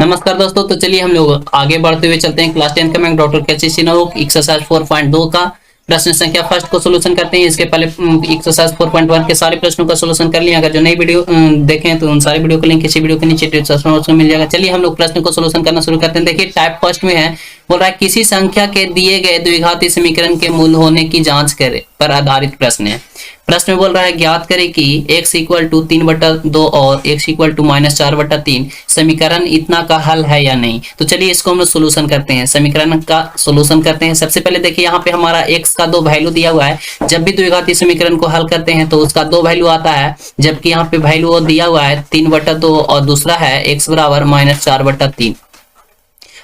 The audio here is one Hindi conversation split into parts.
नमस्कार दोस्तों, तो चलिए हम लोग आगे बढ़ते हुए चलते हैं। क्लास 10 का मैं डॉक्टर केसी नोक एक्सरसाइज 4.2 का प्रश्न संख्या फर्स्ट को सोल्यूशन करते हैं। इसके पहले एक्सरसाइज 4.1 के सारे प्रश्नों का सोल्यूशन कर लिया। अगर जो नई वीडियो देखें तो उन सारे वीडियो का लिंक इसी वीडियो के नीचे डिस्क्रिप्शन बॉक्स में मिल जाएगा। चलिए हम लोग प्रश्न को सोल्यूशन करना शुरू करते हैं। देखिए टाइप फर्स्ट में है, बोल रहा है किसी संख्या के दिए गए द्विघाती समीकरण के मूल होने की जांच करे पर आधारित प्रश्न है। प्रश्न में बोल रहा है ज्ञात करें कि x इक्वल टू 3/2 और x इक्वल टू -4/3 समीकरण इतना का हल है या नहीं। तो चलिए इसको हम लोग सोल्यूशन करते हैं, समीकरण का सोल्यूशन करते हैं। सबसे पहले देखिए यहाँ पे हमारा x का 2 वैल्यू दिया हुआ है। जब भी द्विघाती समीकरण को हल करते हैं तो उसका 2 वैल्यू आता है, जबकि यहाँ पे वैल्यू दिया हुआ है 3/2 और दूसरा है x बराबर -4/3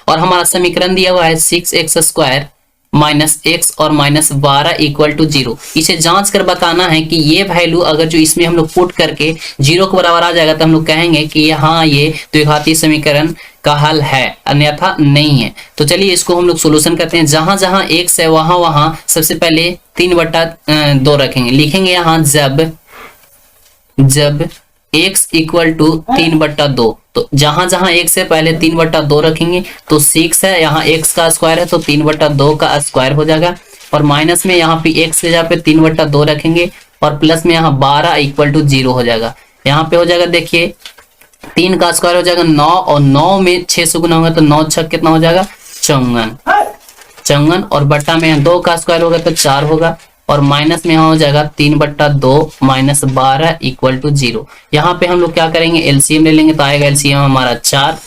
और हमारा समीकरण दिया हुआ है 6x² -x और -12 इक्वल टू 0। इसे जांच कर बताना है कि ये वैल्यू अगर जो इसमें हम लोग पुट करके 0 के बराबर आ जाएगा तो हम लोग कहेंगे कि हाँ ये द्विघाती समीकरण का हल है, अन्यथा नहीं है। तो चलिए इसको हम लोग सोल्यूशन करते हैं। जहां जहां x है वहां वहां सबसे पहले 3/2 रखेंगे, लिखेंगे यहाँ जब x इक्वल टू 3/2, तो जहां जहां x है पहले 3/2 रखेंगे तो 6 है, यहाँ x का स्क्वायर है तो 3/2 का स्क्वायर हो जाएगा। और माइनस में यहाँ पे x के जगह पे 3/2 रखेंगे और प्लस में यहाँ 12 इक्वल टू 0 हो जाएगा। यहाँ पे हो जाएगा देखिए 3 का स्क्वायर हो जाएगा 9 और 9 में 6 से गुना होगा तो 9 छक कितना हो जाएगा 54 और बट्टा में 2 का स्क्वायर होगा तो 4 होगा और माइनस में यहाँ हो जाएगा 3/2 -12 इक्वल टू 0। यहाँ पे हम लोग क्या करेंगे एलसीएम ले लेंगे तो आएगा एलसीएम हमारा 4,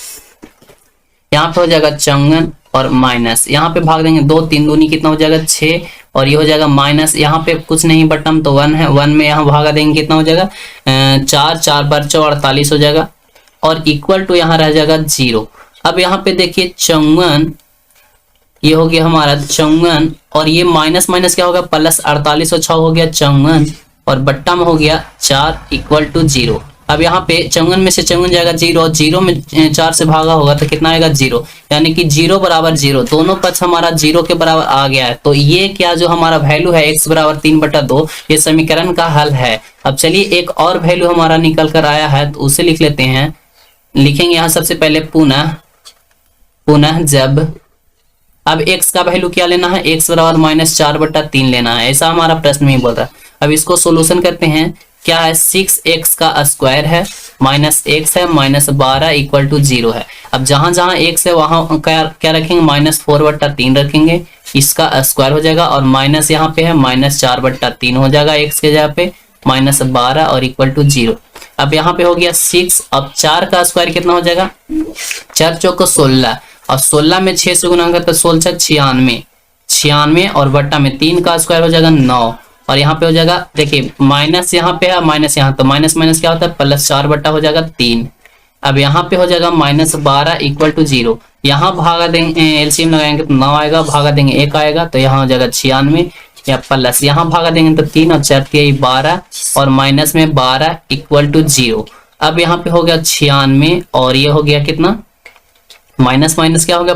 यहाँ पे हो जाएगा 54 और माइनस यहाँ पे भाग देंगे 2 3 दूनी कितना हो जाएगा 6 और ये हो जाएगा माइनस, यहाँ पे कुछ नहीं बटम तो 1 है, 1 में यहाँ भागा देंगे कितना हो जाएगा 4 4 बर्चो 48 हो जाएगा और इक्वल टू यहाँ रह जाएगा 0। अब यहाँ पे देखिए 54, ये हो गया हमारा 54 और ये माइनस माइनस क्या होगा प्लस 48 और 6 हो गया 54 और बट्टा में हो गया 4 इक्वल टू 0। अब यहाँ पे 54 में से 54 जाएगा 0 और 0 में 4 से भागा होगा तो कितना आएगा 0, यानी कि 0 बराबर 0, दोनों पक्ष हमारा 0 के बराबर आ गया है। तो ये क्या जो हमारा वैल्यू है x बराबर 3/2 ये समीकरण का हल है। अब चलिए एक और वैल्यू हमारा निकल कर आया है तो उसे लिख लेते हैं। लिखेंगे यहाँ सबसे पहले पुनः जब, अब x का वैल्यू क्या लेना है x बराबर -4/3 लेना है, ऐसा हमारा प्रश्न में बोल रहा है। अब इसको सोल्यूशन करते हैं। क्या है 6x का स्क्वायर है -x है -12 इक्वल टू 0 है। अब जहां जहां x है वहां क्या रखेंगे -4/3 रखेंगे, इसका स्क्वायर हो जाएगा और माइनस यहाँ पे है -4/3 हो जाएगा x के जगह पे -12 और इक्वल टू 0। अब यहाँ पे हो गया 6, अब 4 का स्क्वायर कितना हो जाएगा 4 चौक 16 और 16 में 6 से गुना तो 16 96 और बट्टा में 3 का स्क्वायर हो जाएगा 9 और यहाँ पे हो जाएगा देखिए माइनस यहाँ पे है माइनस यहाँ तो माइनस माइनस क्या होता है +4 बट्टा हो जाएगा 3। अब यहाँ पे हो जाएगा -12 इक्वल टू 0, यहाँ भागा देंगे एलसीएम लगाएंगे तो 9 आएगा, भागा देंगे 1 आएगा तो यहाँ हो जाएगा 96 या प्लस यहाँ भागा देंगे तो 3 और 4 12 और माइनस में 12 इक्वल टू 0। अब यहाँ पे हो गया 96 और ये हो गया कितना माइनस माइनस क्या हो गया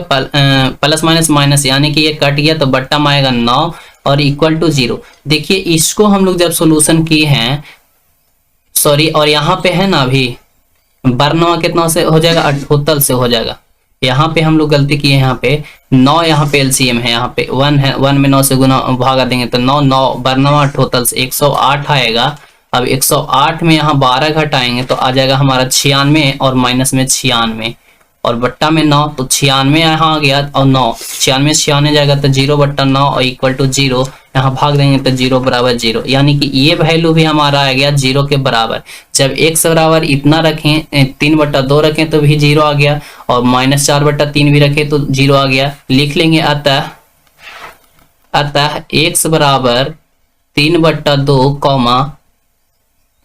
प्लस माइनस माइनस, यानी कि ये कट गया तो बट्टा में आएगा 9 और इक्वल टू 0। देखिए इसको हम लोग जब सोल्यूशन किए हैं सॉरी, और यहाँ पे है ना अभी बरनवा कितना से हो जाएगा 78 से हो जाएगा। यहाँ पे हम लोग गलती किए, यहाँ पे 9 यहाँ पे एलसीएम है, यहाँ पे 1 है, 1 में 9 से गुना भागा देंगे तो 9 बरनवा 78 से 108 आएगा। अब 108 में यहाँ 12 घटाएंगे तो आ जाएगा हमारा 96 और माइनस में 96 और बट्टा में 9 तो 96 यहाँ आ गया और 9 96 96 जाएगा तो 0/9 और इक्वल टू 0, यहाँ भाग देंगे तो 0 बराबर 0, यानी कि ये वैल्यू भी हमारा आ गया 0 के बराबर। जब x बराबर इतना रखें 3/2 रखें तो भी 0 आ गया और -4/3 भी रखें तो 0 आ गया। लिख लेंगे अतः x बराबर 3/2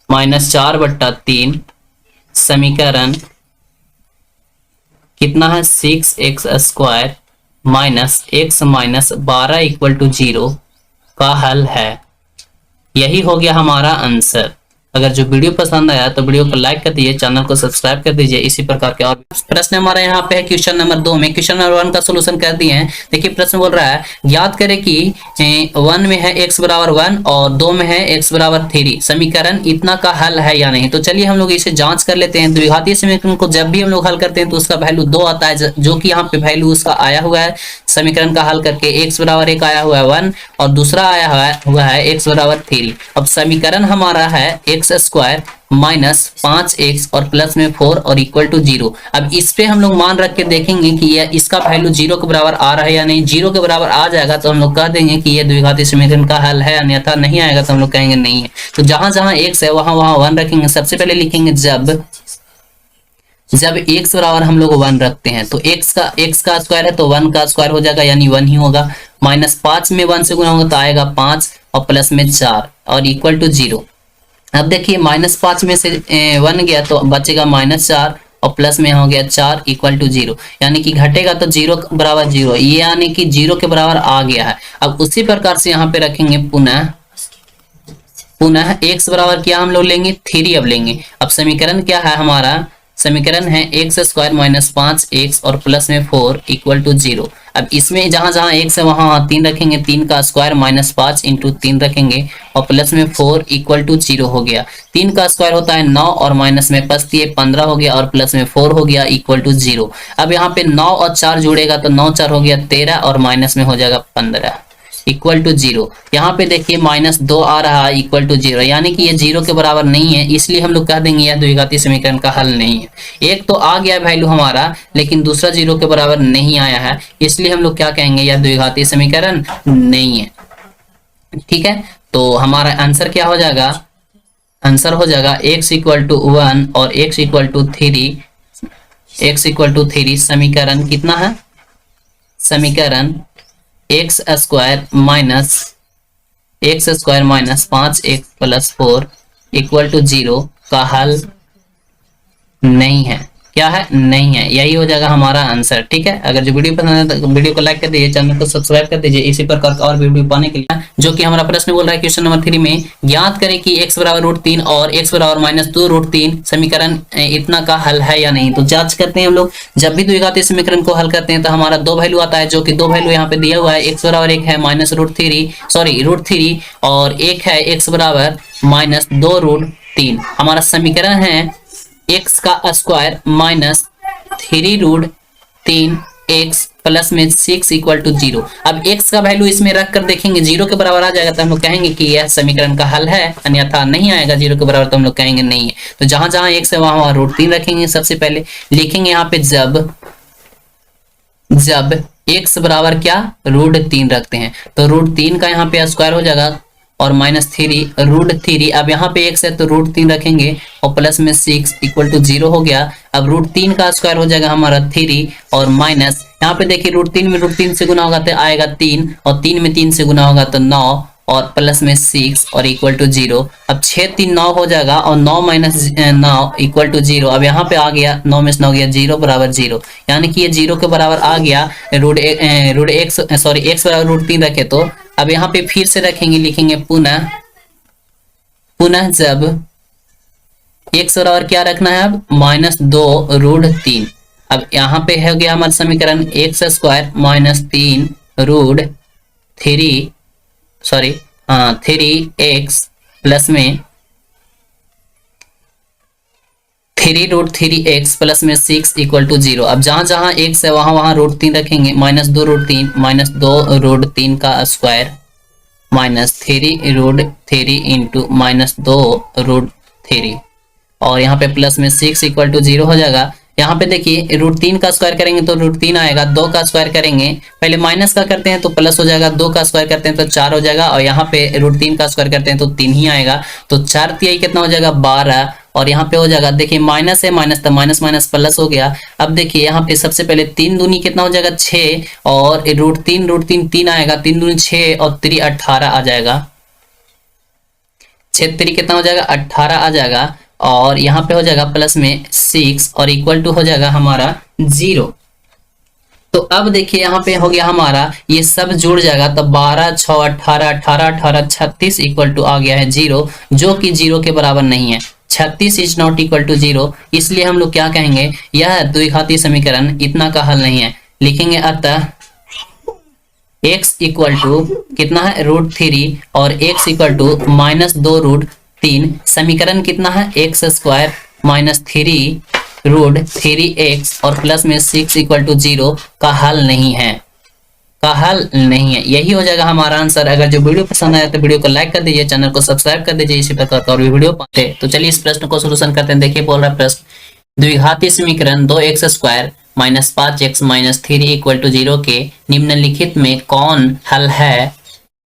-4/3 समीकरण कितना है 6x² -x -12 इक्वल टू 0 का हल है। यही हो गया हमारा आंसर। अगर जो वीडियो पसंद आया तो वीडियो को लाइक कर दीजिए, चैनल को सब्सक्राइब कर दीजिए। इसी प्रकार के और प्रश्न हमारा यहाँ पे है क्वेश्चन नंबर 2 में। क्वेश्चन नंबर 1 का सोल्यूशन कर दिए हैं। देखिए प्रश्न बोल रहा है ज्ञात करें कि 1 में है x बराबर 1 और 2 में है x बराबर 3, समीकरण इतना का हल है या नहीं। तो चलिए हम लोग इसे जांच कर लेते हैं। द्विघातीय समीकरण को जब भी हम लोग हल करते हैं तो उसका वैल्यू 2 आता है, जो कि यहाँ पे वैल्यू उसका आया हुआ है समीकरण का हल करके। x बराबर 1 आया हुआ है 1 और दूसरा आया हुआ है x बराबर 3। अब समीकरण हमारा है x स्क्वायर माइनस 5x और प्लस में 4 और इक्वल टू 0। अब इस पे हम लोग मान रख के देखेंगे कि यह इसका वैल्यू 0 के बराबर आ रहा है या नहीं। 0 के बराबर आ जाएगा तो हम लोग कह देंगे कि यह द्विघाती समीकरण का हल है, अन्यथा नहीं आएगा तो हम लोग कहेंगे नहीं है। तो जहां जहां x है वहां वहां 1 रखेंगे। सबसे पहले लिखेंगे जब x बराबर हम लोग 1 रखते हैं तो x का स्क्वायर है तो 1 का स्क्वायर हो जाएगा यानी 1 ही होगा। माइनस 5 में 1 से गुना होगा तो आएगा 5 और प्लस में 4 और इक्वल टू 0। अब देखिए माइनस 5 में से 1 गया तो बचेगा -4 और प्लस में हो गया 4 इक्वल टू 0, यानी कि घटेगा तो 0 बराबर 0, ये यानी कि 0 के बराबर आ गया है। अब उसी प्रकार से यहाँ पे रखेंगे पुनः x बराबर क्या हम लोग लेंगे 3 अब लेंगे। अब समीकरण क्या है हमारा, समीकरण है x स्क्वायर माइनस 5x और प्लस में 4 इक्वल टू 0। अब इसमें जहां जहां x है वहां 3 रखेंगे, 3 का स्क्वायर माइनस 5 इंटू 3 रखेंगे और प्लस में 4 इक्वल टू 0 हो गया। 3 का स्क्वायर होता है 9 और माइनस में प्लस दिए 15 हो गया और प्लस में 4 हो गया इक्वल टू 0। अब यहाँ पे 9 और 4 जुड़ेगा तो 9 4 हो गया 13 और माइनस में हो जाएगा 15 इक्वल टू 0। यहाँ पे देखिए -2 आ रहा है इक्वल टू 0, यानी कि ये 0 के बराबर नहीं है, इसलिए हम लोग कह देंगे यह द्विघाती समीकरण का हल नहीं है। एक तो आ गया वैल्यू हमारा लेकिन दूसरा 0 के बराबर नहीं आया है, इसलिए हम लोग क्या कहेंगे यह द्विघाती समीकरण नहीं है। ठीक है, तो हमारा आंसर क्या हो जाएगा, आंसर हो जाएगा x इक्वल टू 1 और x equal to 3। x equal to 3 समीकरण कितना है, समीकरण x square minus 5x plus 4 equal to 0 का हल नहीं है। क्या है, नहीं है, यही हो जाएगा हमारा आंसर। ठीक है, अगर जो वीडियो पसंद है तो वीडियो को लाइक कर दीजिए, चैनल को सब्सक्राइब कर दीजिए। इसी प्रकार का और वीडियो पाने के लिए जो कि हमारा प्रश्न बोल रहा है क्वेश्चन नंबर 3 में, ज्ञात करें कि x बराबर √3 और x बराबर -2√3 समीकरण इतना का हल है या नहीं। तो जांच करते हैं हम लोग। जब भी द्विघाती समीकरण को हल करते हैं तो हमारा 2 वैल्यू आता है, जो कि 2 वैल्यू यहाँ पे दिया हुआ है। x बराबर 1 है √3 और एक है x बराबर -2√3। हमारा समीकरण है x का स्क्वायर माइनस 3√3x प्लस में 6 इक्वल टू 0। अब x का वैल्यू इसमें रख कर देखेंगे 0 के बराबर आ जाएगा तो हम लोग कहेंगे कि यह समीकरण का हल है, अन्यथा नहीं आएगा 0 के बराबर तो हम लोग कहेंगे नहीं है। तो जहां जहां x है वहां वहां √3 रखेंगे। सबसे पहले लिखेंगे यहाँ पे जब x बराबर क्या √3 रखते हैं तो √3 का यहाँ पे स्क्वायर हो जाएगा और -3 √3। अब यहाँ पे x है तो √3 रखेंगे और प्लस में 6 इक्वल टू 0 हो गया। अब √3 का स्क्वायर हो जाएगा हमारा 3 और माइनस यहाँ पे देखिए √3 में √3 से गुना होगा तो आएगा 3 और 3 में 3 से गुना होगा तो 9 और प्लस में 6 और इक्वल टू 0। अब 6 3 9 हो जाएगा और 9 माइनस 9 इक्वल टू 0। अब यहाँ पे आ गया 9 में से 9 गया 0 बराबर 0, यानी कि ये 0 के बराबर आ गया। x बराबर √3 रखे तो अब यहाँ पे फिर से रखेंगे, लिखेंगे पुनः जब x बराबर क्या रखना है अब -2√3। अब यहाँ पे हो गया हमारा समीकरण x स्क्वायर -3x प्लस में 3√3x प्लस में 6 इक्वल टू 0। अब जहां जहां x है वहां वहां √3 रखेंगे, -2√3 का स्क्वायर माइनस 3√3 इंटू -2√3 और यहाँ पे प्लस में 6 इक्वल टू 0 हो जाएगा। यहाँ पे देखिए √3 का स्क्वायर करेंगे तो √3 आएगा, 2 का स्क्वायर करेंगे, पहले माइनस का करते हैं तो प्लस हो जाएगा, 2 का स्क्वायर करते हैं तो 4 हो जाएगा और यहाँ पे √3 का स्क्वायर करते हैं तो 3 ही आएगा। तो 4 3 कितना हो जाएगा 12 और यहाँ पे हो जाएगा देखिए माइनस है माइनस तो माइनस माइनस प्लस हो गया। अब देखिए यहाँ पे सबसे पहले 3 दूनी कितना हो जाएगा 6 और √3 3 आएगा, 3 दूनी 6 और 3 18 आ जाएगा, 6 3 कितना हो जाएगा 18 आ जाएगा और यहाँ पे हो जाएगा प्लस में 6 और इक्वल टू हो जाएगा हमारा 0। तो अब देखिए यहाँ पे हो गया हमारा, ये सब जुड़ जाएगा तो 12 6 18 18 18 36 इक्वल टू आ गया है 0, जो कि 0 के बराबर नहीं है। 36 इज नॉट इक्वल टू 0, इसलिए हम लोग क्या कहेंगे, यह द्विघातीय समीकरण इतना का हल नहीं है। लिखेंगे अतः x इक्वल टू कितना है √3 और x इक्वल टू -2√3। समीकरण कितना है x² -3 √3x और प्लस में 6 इक्वल टू 0 का हल नहीं है, का हल नहीं है। यही हो जाएगा हमारा आंसर। अगर जो वीडियो पसंद आया तो वीडियो को लाइक कर दीजिए, चैनल को सब्सक्राइब कर दीजिए इसी प्रकार का और भी वीडियो पाते। तो चलिए इस प्रश्न को सोल्यूशन करते हैं। देखिए बोल रहा है प्रश्न, द्विघातीय समीकरण 2x² -5x -3 इक्वल टू 0 के निम्नलिखित में कौन हल है,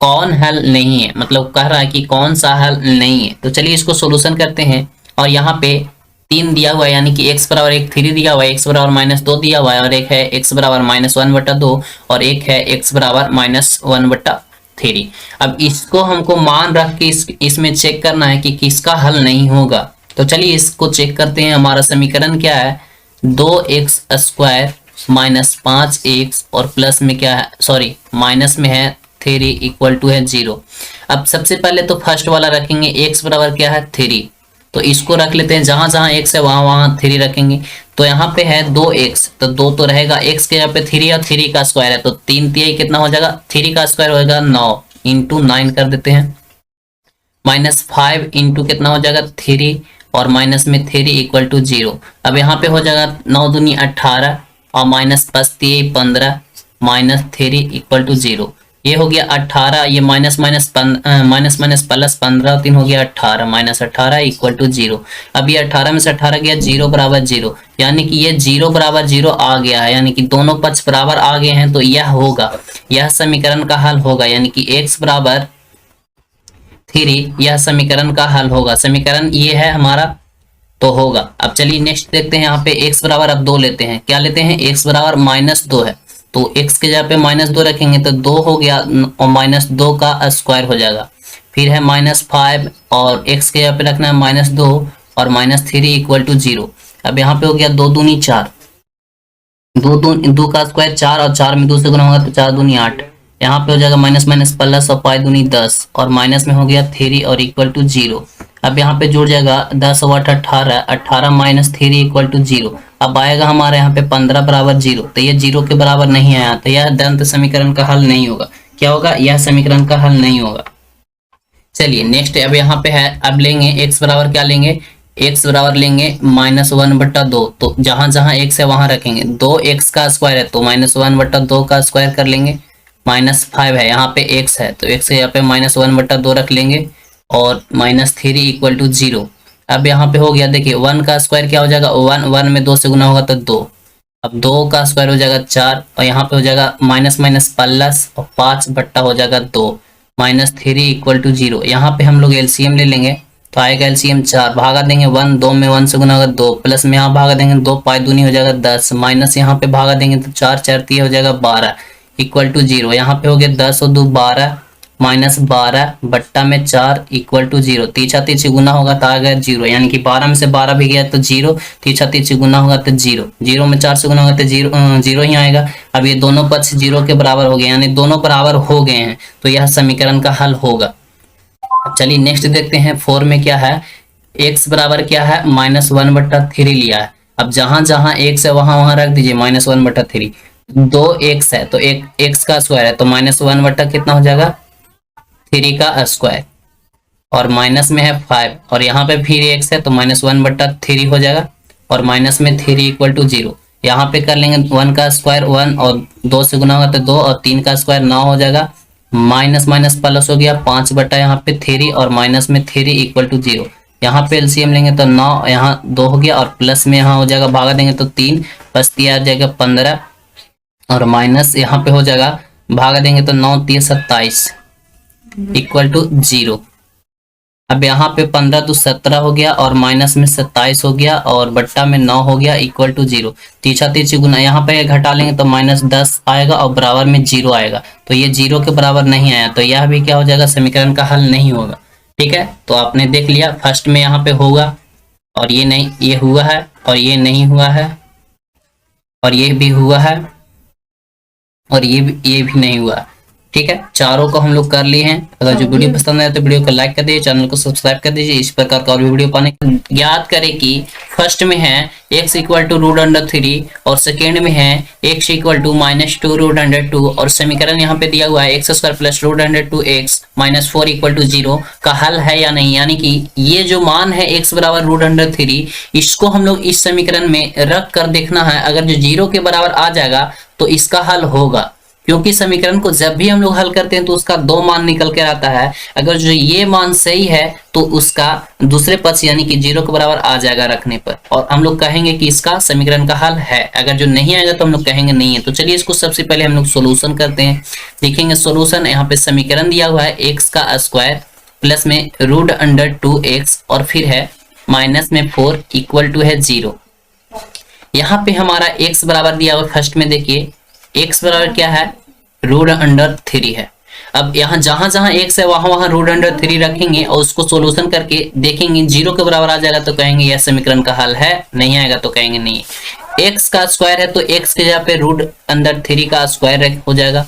कौन हल नहीं है, मतलब कह रहा है कि कौन सा हल नहीं है। तो चलिए इसको सोल्यूशन करते हैं। और यहाँ पे 3 दिया हुआ है, यानी कि x बराबर 1 3 दिया हुआ है, x बराबर -2 दिया हुआ है, और एक है x बराबर -1/2 और एक है x बराबर -1/3। अब इसको हमको मान रख के इसमें चेक करना है कि किसका हल नहीं होगा। तो चलिए इसको चेक करते हैं। हमारा समीकरण क्या है, 2x² -5x और प्लस में क्या है, सॉरी माइनस में है 3 इक्वल टू है 0। अब सबसे पहले तो फर्स्ट वाला रखेंगे, x बराबर क्या है 3, तो इसको रख लेते हैं। जहां जहां x है वहां वहां 3 रखेंगे। तो यहाँ पे है 2x, तो 2 तो रहेगा, x के यहाँ पे 3 और 3 का स्क्वायर है, तो 3 3 कितना हो जाएगा, 3 का स्क्वायर होगा 9 इंटू 9 कर देते हैं, -5 इंटू कितना हो जाएगा 3 और माइनस में 3 इक्वल टू 0। अब यहाँ पे हो जाएगा 9 दूनी 18 और माइनस 15 -3 इक्वल टू 0। ये हो गया 18, ये माइनस प्लस 15 3 हो गया 18 -18 इक्वल टू 0। अब ये 18 में से 18 गया 0 बराबर 0, यानी कि ये 0 बराबर 0 आ गया है, यानी कि दोनों पक्ष बराबर आ गए हैं। तो यह होगा, यह समीकरण का हल होगा, यानी कि x बराबर 3 यह समीकरण का हल होगा। समीकरण ये है हमारा, तो होगा। अब चलिए नेक्स्ट देखते हैं। यहाँ पे x बराबर अब 2 लेते हैं, क्या लेते हैं, x बराबर -2 है, तो x के जगह पे -2 रखेंगे तो 2 हो गया और -2 का स्क्वायर हो जाएगा। फिर है -5 और x के जगह पे रखना है -2 और -3 इक्वल टू 0। अब यहाँ पे हो गया 2 दूनी 4, 2 का स्क्वायर 4 और 4 में 2 से गुना होगा तो 4 दूनी 8। यहाँ पे हो जाएगा माइनस प्लस और 5 दूनी 10 और माइनस में हो गया 3 और इक्वल टू 0। अब यहाँ पे जुड़ जाएगा 10 और 8 18, 18 -3 इक्वल टू 0। अब आएगा हमारे यहाँ पे 15 बराबर 0, तो ये 0 के बराबर नहीं आया, तो यह दंत समीकरण का हल नहीं होगा। क्या होगा, यह समीकरण का हल नहीं होगा। चलिए नेक्स्ट अब यहाँ पे है, अब लेंगे x बराबर क्या लेंगे, x बराबर लेंगे -1/2। तो जहां जहां x है वहां रखेंगे, 2x का स्क्वायर है तो -1/2 का स्क्वायर कर लेंगे, -5 है यहाँ पे x है तो x यहाँ पे -1/2 रख लेंगे और -3 इक्वल टू 0। अब यहाँ पे हो गया, देखिए 1 का स्क्वायर क्या हो जाएगा, 1 में 2 से गुना होगा तो 2। अब 2 का स्क्वायर हो जाएगा 4 और यहाँ पे हो जाएगा माइनस प्लस और 5 बट्टा हो जाएगा 2, -3 इक्वल टू 0। यहाँ पे हम लोग एलसीएम ले लेंगे तो आएगा एलसीएम 4, भागा देंगे 1, 2 में 1 से गुना होगा 2, प्लस में यहाँ भागा देंगे 2 5 दूनी हो जाएगा 10, माइनस यहाँ पे भागा देंगे तो 4 4 3 हो जाएगा 12 इक्वल टू 0। यहाँ पे हो गया 10 और 2 12 -12 बट्टा में 4 इक्वल टू 0। तीछा तीछी गुना होगा तो आ गया 0, यानी कि 12 में से 12 भी गया तो 0, तीछा तीछी गुना होगा तो 0, 0 में 4 से गुना होगा तो 0 ही आएगा। अब ये दोनों पक्ष 0 के बराबर हो गए, यानी दोनों बराबर हो गए हैं, तो यह समीकरण का हल होगा। चलिए नेक्स्ट देखते हैं। 4 में क्या है, x बराबर क्या है -1/3 लिया है। अब जहां जहां x है वहां वहां रख दीजिए -1/3। 2x है तो एक x का स्क्वायर है तो -1 कितना हो जाएगा 3 का स्क्वायर और माइनस में है 5 और यहाँ पे फिर x है तो -1/3 हो जाएगा और माइनस में 3 इक्वल टू 0। यहाँ पे कर लेंगे 1 का स्क्वायर 1 और 2 से गुना होगा तो 2 और 3 का स्क्वायर 9 हो जाएगा, माइनस प्लस हो गया 5 बटा यहाँ पे 3 और माइनस में 3 इक्वल टू 0। यहाँ पे एलसीएम लेंगे तो 9 यहाँ 2 हो गया और प्लस में यहाँ हो जाएगा भागा देंगे तो 3 बस आ जाएगा 15 और माइनस यहाँ पे हो जाएगा भागा देंगे तो 9 3 27 इक्वल टू 0। अब यहाँ पे 15 तो 17 हो गया और माइनस में 27 हो गया और बट्टा में 9 हो गया इक्वल टू 0। तीछा तीछी गुना यहाँ पे घटा लेंगे तो -10 आएगा और बराबर में 0 आएगा, तो ये 0 के बराबर नहीं आया, तो यह भी क्या हो जाएगा समीकरण का हल नहीं होगा। ठीक है, तो आपने देख लिया फर्स्ट में यहाँ पे होगा और ये नहीं, ये हुआ है और ये नहीं हुआ है और ये भी हुआ है और ये भी नहीं हुआ। ठीक है, चारों को हम लोग कर लिए हैं। अगर जो वीडियो पसंद आए तो वीडियो को लाइक कर दीजिए, चैनल को सब्सक्राइब कर दीजिए। इस प्रकार का और भी वीडियो पाने ज्ञात करें कि फर्स्ट में है x equal to root under 3 और सेकेंड में है x equal to -2 root under 2 और समीकरण यहाँ पे दिया हुआ है x square plus root under 2x minus 4 equal to 0 का हल है या नहीं। यानी कि ये जो मान है x बराबर रूट अंडर 3, इसको हम लोग इस समीकरण में रख कर देखना है। अगर जो 0 के बराबर आ जाएगा तो इसका हल होगा, क्योंकि समीकरण को जब भी हम लोग हल करते हैं तो उसका दो मान निकल के आता है। अगर जो ये मान सही है तो उसका दूसरे पक्ष यानी कि 0 के बराबर आ जाएगा रखने पर, और हम लोग कहेंगे कि इसका समीकरण का हल है। अगर जो नहीं आएगा तो हम लोग कहेंगे नहीं है। तो चलिए इसको सबसे पहले हम लोग सोल्यूशन करते हैं। देखेंगे सोल्यूशन, यहाँ पे समीकरण दिया हुआ है x का स्क्वायर प्लस में रूट अंडर 2x और फिर है माइनस में 4 इक्वल टू है 0। यहाँ पे हमारा x बराबर दिया हुआ फर्स्ट में, देखिए x बराबर क्या है, रूट अंडर 3 है। अब यहाँ जहां जहां x है वहां वहां रूट अंडर 3 रखेंगे और उसको सोल्यूशन करके देखेंगे 0 के बराबर आ जाएगा तो कहेंगे यह समीकरण का हल है, नहीं आएगा तो कहेंगे नहीं। x का स्क्वायर है तो x के जगह पे रूट अंडर 3 का स्क्वायर हो जाएगा,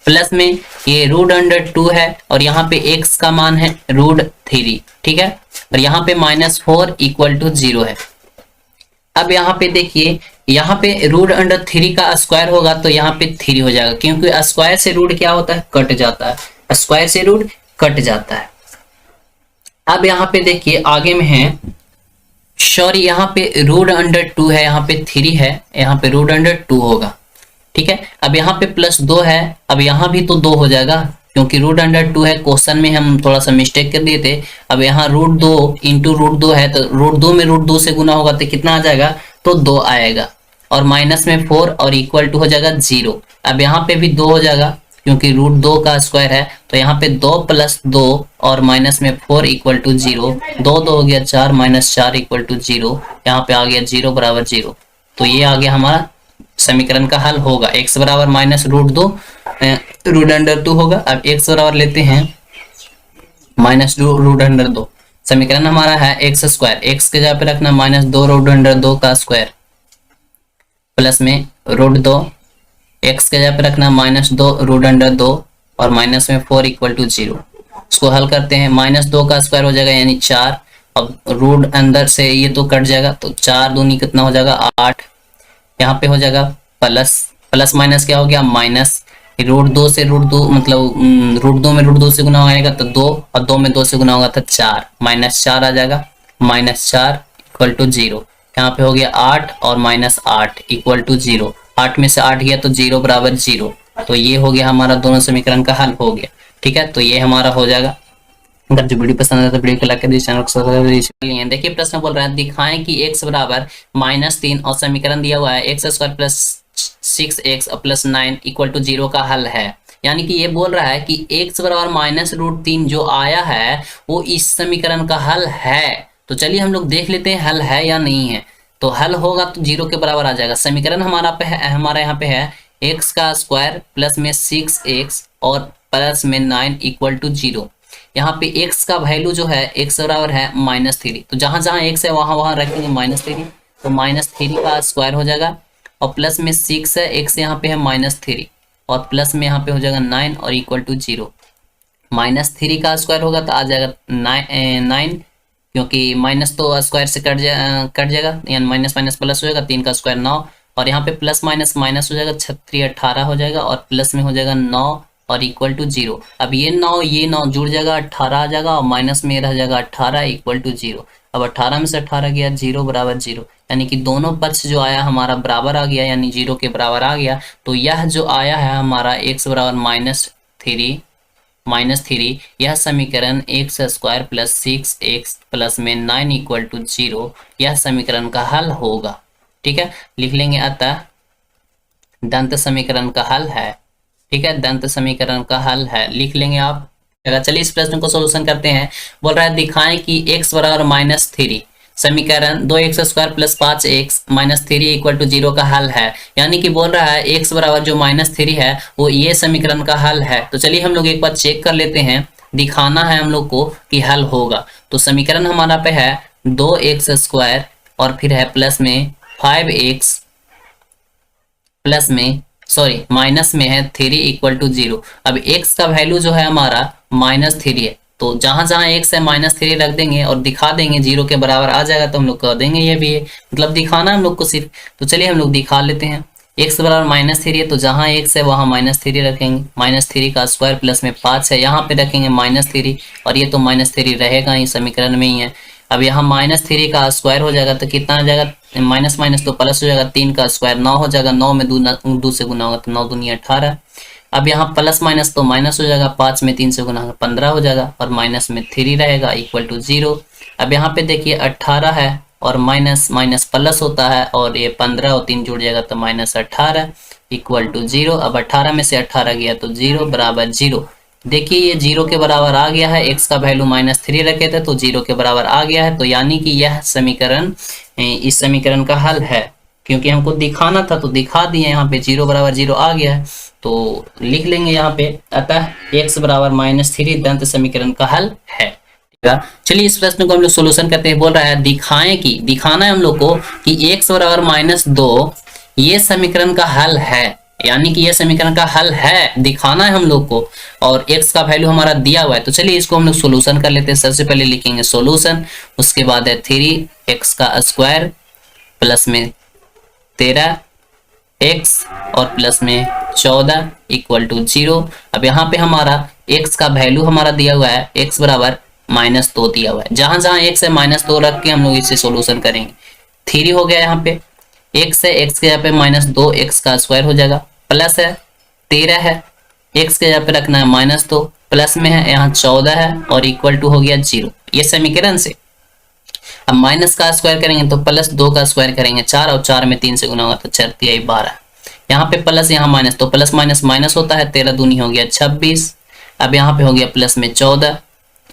प्लस में ये रूट अंडर 2 है और यहाँ पे x का मान है रूट 3। ठीक है, और यहाँ पे -4 इक्वल टू 0 है। अब यहाँ पे देखिए, यहाँ पे रूट अंडर 3 का स्क्वायर होगा तो यहाँ पे 3 हो जाएगा, क्योंकि स्क्वायर से रूट क्या होता है, कट जाता है। स्क्वायर से रूट कट जाता है। अब यहाँ पे देखिए आगे में है, सॉरी यहाँ पे रूट अंडर 2 है, यहाँ पे 3 है, यहाँ पे रूट अंडर 2 होगा। ठीक है, अब यहाँ पे +2 है, अब यहाँ भी तो 2 हो जाएगा क्योंकि रूट अंडर 2 है। क्वेश्चन में हम थोड़ा सा मिस्टेक कर दिए थे। अब यहाँ रूट 2 इंटू रूट 2 है तो रूट 2 में रूट 2 से गुना होगा तो कितना आ जाएगा, तो 2 आएगा, और माइनस में 4 और इक्वल टू हो जाएगा 0। अब यहाँ पे भी 2 हो जाएगा क्योंकि रूट 2 का स्क्वायर है, तो यहाँ पे 2 + 2 और माइनस में 4 इक्वल टू 0। 2 2 हो गया 4, -4 इक्वल टू 0। यहाँ पे आ गया 0 बराबर 0। तो ये आ गया हमारा समीकरण का हल होगा। x बराबर -√2 रूट अंडर 2 होगा। अब x बराबर लेते हैं -2 रूट अंडर 2। समीकरण हमारा है x स्क्वायर, x के जगह पे रखना -2 रूट अंडर 2 का स्क्वायर प्लस में रूट 2, x के जगह पे रखना -2 रूट अंडर 2 और माइनस में 4 इक्वल टू 0। इसको हल करते हैं, -2 का स्क्वायर हो जाएगा यानी 4। अब रूट अंदर से ये तो कट जाएगा तो 4 दूनी कितना हो जाएगा 8। यहाँ पे हो जाएगा प्लस माइनस क्या हो गया माइनस, रूट 2 से रूट 2 मतलब रूट 2 में रूट 2 से गुना होगा तो 2 और 2 में 2 से गुना होगा तो 4, -4 आ जाएगा, -4 इक्वल टू 0। यहाँ पे हो गया 8 और -8 इक्वल टू 0। 8 में से 8 गया तो 0 बराबर 0। तो ये हो गया हमारा दोनों समीकरण का हल हो गया। ठीक है, तो ये हमारा हो जाएगा। अगर जो वीडियो पसंद है तो वीडियो को लाइक कर दीजिए, चैनल को सब्सक्राइब कर दीजिए। देखिए प्रश्न बोल रहा है दिखाएं कि x बराबर -3 और समीकरण दिया हुआ है x² plus 6x plus 9 equal to 0 का हल है। यानी कि ये बोल रहा है कि x बराबर -√3 जो आया है वो इस समीकरण का हल है। तो चलिए हम लोग देख लेते हैं हल है या नहीं है। तो हल होगा तो 0 के बराबर आ जाएगा। समीकरण हमारा यहाँ पे है x का स्क्वायर प्लस में 6x और प्लस में 9 इक्वल टू 0। यहाँ पे x का वैल्यू जो है x बराबर है -3, तो जहां जहां x है वहां वहां रखेंगे -3, तो -3 का स्क्वायर हो जाएगा और प्लस में 6 है, x यहाँ पे है -3 और प्लस में यहाँ पे हो जाएगा 9 और इक्वल टू 0। -3 का स्क्वायर होगा तो आ जाएगा 9 क्योंकि माइनस तो स्क्वायर से कट जाएगा यानी माइनस माइनस प्लस हो जाएगा, 3 का स्क्वायर 9 और यहाँ पे प्लस माइनस माइनस हो जाएगा, 36 18 हो जाएगा और प्लस में हो जाएगा 9 और इक्वल टू 0। अब ये 9 जुड़ जाएगा 18 आ जाएगा और माइनस में रह जाएगा 18 इक्वल टू 0। अब 18 में से 18 गया 0 बराबर 0, यानी कि दोनों पक्ष जो आया हमारा बराबर आ गया यानी 0 के बराबर आ गया। तो यह जो आया है हमारा x बराबर -3 यह समीकरण x² प्लस 6x प्लस में 9 इक्वल टू 0 यह समीकरण का हल होगा। ठीक है, लिख लेंगे अतः दंत समीकरण का हल है। ठीक है, दंत समीकरण का हल है लिख लेंगे आप। चलिए इस प्रश्न को सोल्यूशन करते हैं। बोल रहा है दिखाएं कि x बराबर -3 समीकरण 2x² plus 5x -3 equal to 0 का हल है। यानी कि बोल रहा है x बराबर जो -3 है वो ये समीकरण का हल है। तो चलिए हम लोग एक बार चेक कर लेते हैं, दिखाना है हम लोग को कि हल होगा। तो समीकरण हमारा पे है 2x² और फिर है प्लस में 5x प्लस में सॉरी माइनस में है 3 इक्वल टू 0। अब x का वैल्यू जो है हमारा -3 है, तो जहां जहां x है -3 रख देंगे और दिखा देंगे 0 के बराबर आ जाएगा, तो हम लोग कर देंगे ये भी है, मतलब दिखाना हम लोग को सिर्फ। तो चलिए हम लोग दिखा लेते हैं। x बराबर -3 है, तो जहां x है वहां -3 रखेंगे। -3 का स्क्वायर प्लस में 5 है, यहाँ पे रखेंगे -3, और ये तो -3 रहेगा ही, समीकरण में ही है। अब यहाँ -3 का स्क्वायर हो जाएगा तो कितना आ जाएगा, माइनस माइनस तो प्लस हो जाएगा, 3 का स्क्वायर 9 हो जाएगा, 9 में 2 से गुना होगा तो 9 दूनी 18। अब यहाँ प्लस माइनस तो माइनस हो जाएगा, 5 में 3 से गुना होगा 15 हो जाएगा, और माइनस में 3 रहेगा इक्वल टू 0। अब यहाँ पे देखिए 18 है और माइनस माइनस प्लस होता है, और ये 15 और 3 जुड़ जाएगा तो -18 इक्वल टू 0। अब 18 में से 18 गया तो 0 बराबर 0। देखिए ये 0 के बराबर आ गया है, x का वैल्यू -3 रखे थे तो 0 के बराबर आ गया है, तो यानी कि यह समीकरण इस समीकरण का हल है। क्योंकि हमको दिखाना था तो दिखा दिए, यहाँ पे 0 बराबर 0 आ गया है, तो लिख लेंगे यहाँ पे, अतः x बराबर -3 दंत समीकरण का हल है। चलिए इस प्रश्न को हम लोग सोल्यूशन करते हैं। बोल रहा है दिखाएं कि, दिखाना है हम लोग को कि x बराबर -2 ये समीकरण का हल है, यानी कि यह समीकरण का हल है, दिखाना है हम लोग को, और x का वैल्यू हमारा दिया हुआ है। तो चलिए इसको हम लोग सोल्यूशन कर लेते हैं। सबसे पहले लिखेंगे सोल्यूशन, उसके बाद है 3x का स्क्वायर प्लस में 13x और प्लस में 14 इक्वल टू 0। अब यहाँ पे हमारा x का वैल्यू हमारा दिया हुआ है, x बराबर -2 दिया हुआ है, जहां जहां x है -2 रख के हम लोग इसे सोल्यूशन करेंगे। 3 हो गया, यहाँ पे x है, x के यहाँ पे -2 x का स्क्वायर हो जाएगा, प्लस है 13 है, x के यहाँ पे रखना है -2, प्लस में है यहाँ 14 है, और इक्वल टू हो गया 0, ये समीकरण से। अब माइनस का स्क्वायर करेंगे तो +2 का स्क्वायर करेंगे 4, और 4 में 3 से गुना होगा तो 4 × 12, यहाँ पे प्लस यहाँ माइनस, तो प्लस माइनस माइनस होता है, 13 दूनी हो गया 26। अब यहाँ पे हो गया प्लस में 14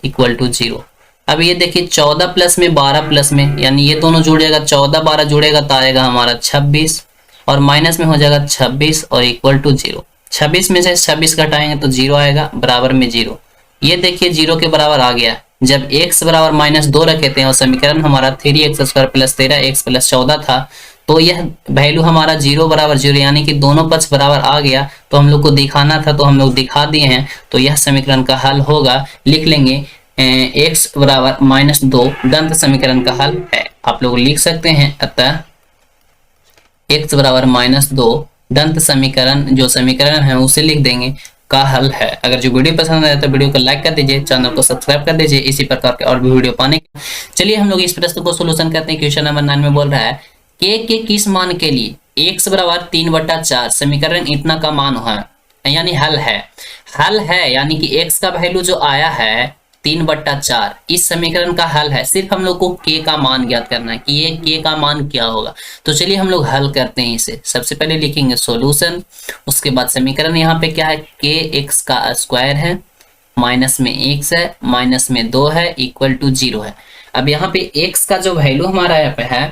इक्वल टू 0। अब ये देखिए 14 प्लस में 12 प्लस में, यानी ये दोनों जुड़ जाएगा, 14 12 जुड़ेगा तो आएगा हमारा 26, और माइनस में हो जाएगा 26 और इक्वल टू 0। 26 में से 26 घटाएंगे तो 0 आएगा, बराबर में 0। ये देखिए 0 के बराबर आ गया। जब x बराबर -2 रखे थे और समीकरण हमारा 3x² + 13x + 14 था, तो यह वैल्यू हमारा 0 बराबर 0, यानी कि दोनों पक्ष बराबर आ गया। तो हम लोग को दिखाना था तो हम लोग दिखा दिए हैं, तो यह समीकरण का हल होगा। लिख लेंगे x बराबर -2 दंत समीकरण का हल है, आप लोग लिख सकते हैं। अतः x बराबर -2 दंत समीकरण, जो समीकरण है उसे लिख देंगे, का हल है। अगर जो वीडियो पसंद आए तो वीडियो को लाइक कर दीजिए, चैनल को सब्सक्राइब कर दीजिए इसी प्रकार के और भी वीडियो पाने के। चलिए हम लोग इस प्रश्न को सोल्यूशन करते हैं। क्वेश्चन नंबर 9 में बोल रहा है k के किस मान के लिए x बराबर 3/4 समीकरण इतना का मान है, यानी हल है। हल है यानी कि x का वैल्यू जो आया है 3/4 इस समीकरण का हल है। सिर्फ हम लोग को k का मान ज्ञात करना है कि ये k का मान क्या होगा। तो चलिए हम लोग हल करते हैं इसे। सबसे पहले लिखेंगे सॉल्यूशन, उसके बाद समीकरण यहाँ पे क्या है, kx का स्क्वायर है, माइनस में x है, माइनस में 2 है, इक्वल टू 0 है। अब यहाँ पे x का जो वैल्यू हमारा यहाँ पे है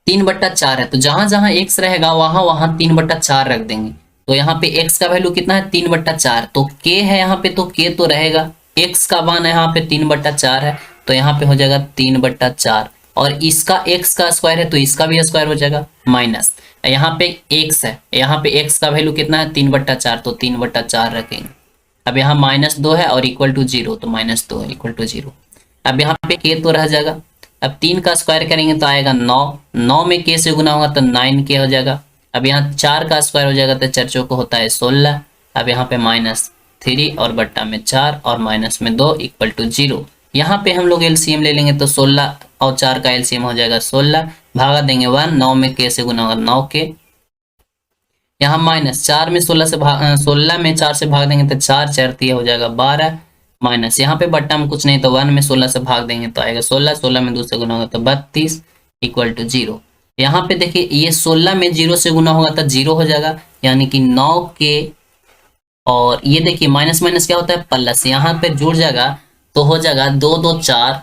3/4 है, तो जहां जहां x रहेगा वहां वहां 3/4 रख देंगे। तो यहाँ पे x का वैल्यू कितना है 3/4, तो k है यहाँ पे, तो k तो रहेगा, x का मान यहाँ पे 3/4 है, तो यहाँ पे हो जाएगा 3/4, और इसका x का स्क्वायर है तो इसका भी स्क्वायर हो जाएगा, माइनस यहाँ पे x है, यहाँ पे x का वैल्यू कितना है 3/4, तो 3/4 रखेंगे। अब यहाँ -2 है और इक्वल टू 0, तो -2 इक्वल टू 0। अब यहाँ पे k तो रह जाएगा। अब 3 का स्क्वायर करेंगे तो आएगा 9, 9 में k से गुना होगा तो 9k हो जाएगा। अब यहाँ 4 का स्क्वायर हो जाएगा तो 4 चौको होता है 16। अब यहाँ पे -3 और बट्टा में 4 और माइनस में 2 इक्वल टू 0। यहाँ पे हम लोग एलसीएम ले लेंगे तो 16 और 4 का एलसीएम हो जाएगा 16, भागा देंगे 1, 9 में k से गुना होगा 9k। यहाँ -4 में 16 में 4 से भाग देंगे तो 4 4 हो जाएगा 12, माइनस यहाँ पे बट्टा में कुछ नहीं तो 1 में 16 से भाग देंगे तो आएगा 16, 16 में 2 से गुना होगा तो 32 इक्वल टू 0। यहाँ पे देखिए ये 16 में 0 से गुना होगा तो 0 हो जाएगा, यानी कि 9k, और ये देखिए माइनस माइनस क्या होता है प्लस, यहाँ पे जुड़ जाएगा तो हो जाएगा 2 2 4,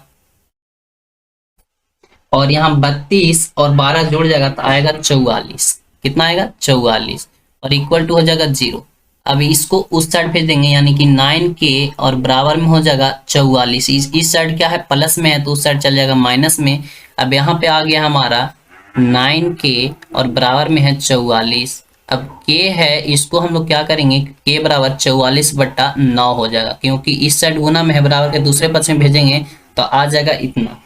और यहाँ 32 और 12 जुड़ जाएगा तो आएगा 44। कितना आएगा 44, और इक्वल टू हो जाएगा 0। अब इसको उस साइड भेज देंगे, यानी कि 9k और बराबर में हो जाएगा 44। इस साइड क्या है प्लस में है तो उस साइड चल जाएगा माइनस में। अब यहाँ पे आ गया हमारा 9k और बराबर में है 44, अब k है, इसको हम लोग क्या करेंगे, k बराबर 44/9 हो जाएगा, क्योंकि इस साइड गुना में है, बराबर के दूसरे पक्ष में भेजेंगे तो आ जाएगा इतना।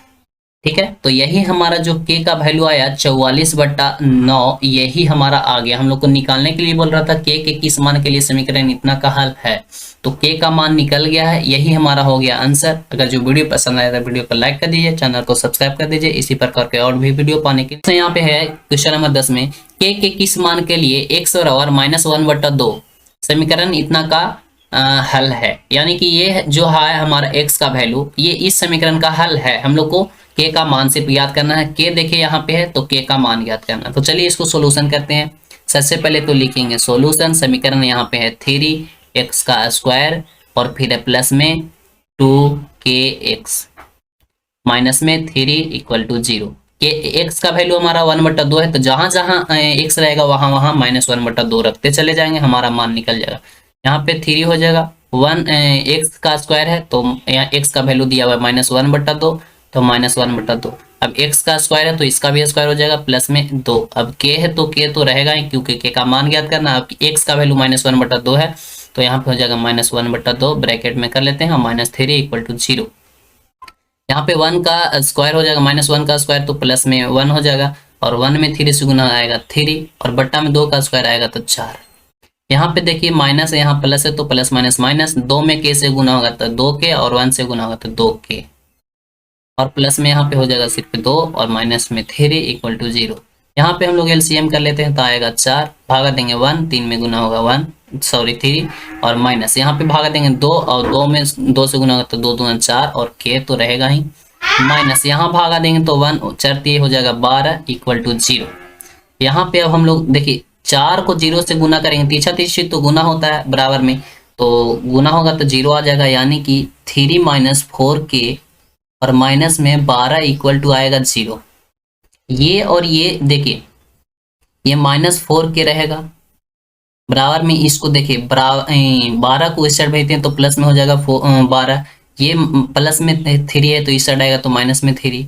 ठीक है, तो यही हमारा जो k का वैल्यू आया 44/9, यही हमारा आ गया। हम लोग को निकालने के लिए बोल रहा था k के किस मान के लिए समीकरण इतना का हल है, तो k का मान निकल गया है, यही हमारा हो गया आंसर। अगर जो वीडियो पसंद आया तो वीडियो को लाइक कर दीजिए, चैनल को सब्सक्राइब कर दीजिए इसी प्रकार के और भी वीडियो पाने के लिए। तो यहाँ पे है क्वेश्चन नंबर 10 में k के किस मान के लिए x बराबर -1/2 समीकरण इतना का हल है। यानी कि ये जो है हमारा x का वैल्यू, ये इस समीकरण का हल है। हम लोग को k का मान सिर्फ याद करना है, k देखिए यहाँ पे है तो k का मान याद करना है। तो चलिए इसको सोल्यूशन करते हैं। सबसे पहले तो लिखेंगे सोल्यूशन, समीकरण यहाँ पे है 3x² और फिर है प्लस में 2kx माइनस में 3 = 0। x का वैल्यू हमारा 1/2 है, तो जहां जहां x रहेगा वहां वहां -1/2 रखते चले जाएंगे, हमारा मान निकल जाएगा। यहाँ पे 3 हो जाएगा, 1 x का स्क्वायर है तो यहाँ x का वैल्यू दिया हुआ है -1/2, तो -1/2। अब x का स्क्वायर है तो इसका भी स्क्वायर हो जाएगा प्लस में 2। अब k है तो k तो रहेगा ही, क्योंकि k का मान ज्ञात करना। अब x का वैल्यू -1/2 है तो यहाँ पे हो जाएगा -1/2, ब्रैकेट में कर लेते हैं, -3 = 0। यहाँ पे 1 का स्क्वायर हो जाएगा, -1 का स्क्वायर तो प्लस में 1 हो जाएगा, और 1 में 3 से गुना आएगा 3, और बट्टा में 2 का स्क्वायर आएगा तो 4। यहाँ पे देखिए माइनस है, यहाँ प्लस है तो प्लस माइनस माइनस, 2 में k से गुना होगा तो 2k, और 1 से गुना होगा तो 2k, और प्लस में यहाँ पे हो जाएगा सिर्फ 2, और माइनस में 3 = 0। यहाँ पे हम लोग एलसीएम कर लेते हैं तो आएगा 4, भागा देंगे 1, 3 में गुना होगा 3, और माइनस यहाँ पे भागा देंगे 2, और 2 में 2 से गुना होगा तो 2 दूना 4, और k तो रहेगा ही, माइनस यहाँ भागा देंगे तो 1 4 3 हो जाएगा 12 = 0। यहाँ पे अब हम लोग देखिए 4 को 0 से गुना करेंगे, तीछा तीछी तो गुना होता है बराबर में, तो गुना होगा तो 0 आ जाएगा, यानी कि 3 - 4k और माइनस में 12 = आएगा 0। ये और ये देखिए, ये -4k रहेगा बराबर में, इसको देखिए 12 को इस साइड भेजते हैं तो प्लस में हो जाएगा 12, ये प्लस में 3 है तो इस साइड आएगा तो माइनस में 3,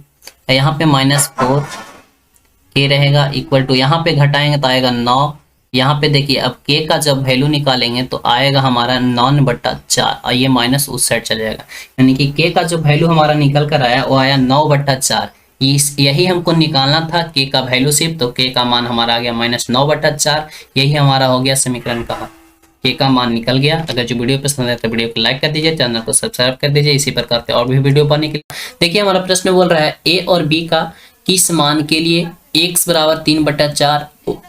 यहाँ पे -4k रहेगा इक्वल टू, यहाँ पे घटाएंगे तो आएगा 9। यहाँ पे देखिए अब k का जब वैल्यू निकालेंगे तो आएगा हमारा 9/4, और ये माइनस उस साइड चल जाएगा, यानी कि k का जो वैल्यू हमारा निकल कर आया वो आया 9/4। यही हमको निकालना था k का वैल्यू सिर्फ, तो k का मान हमारा आ गया -9/4, यही हमारा हो गया समीकरण का, k का मान निकल गया। अगर जो वीडियो पसंद है तो वीडियो को लाइक कर दीजिए, चैनल को सब्सक्राइब कर दीजिए इसी प्रकार के और भी वीडियो पाने के लिए। देखिए हमारा प्रश्न बोल रहा है a और b का किस मान के लिए x बराबर 3/4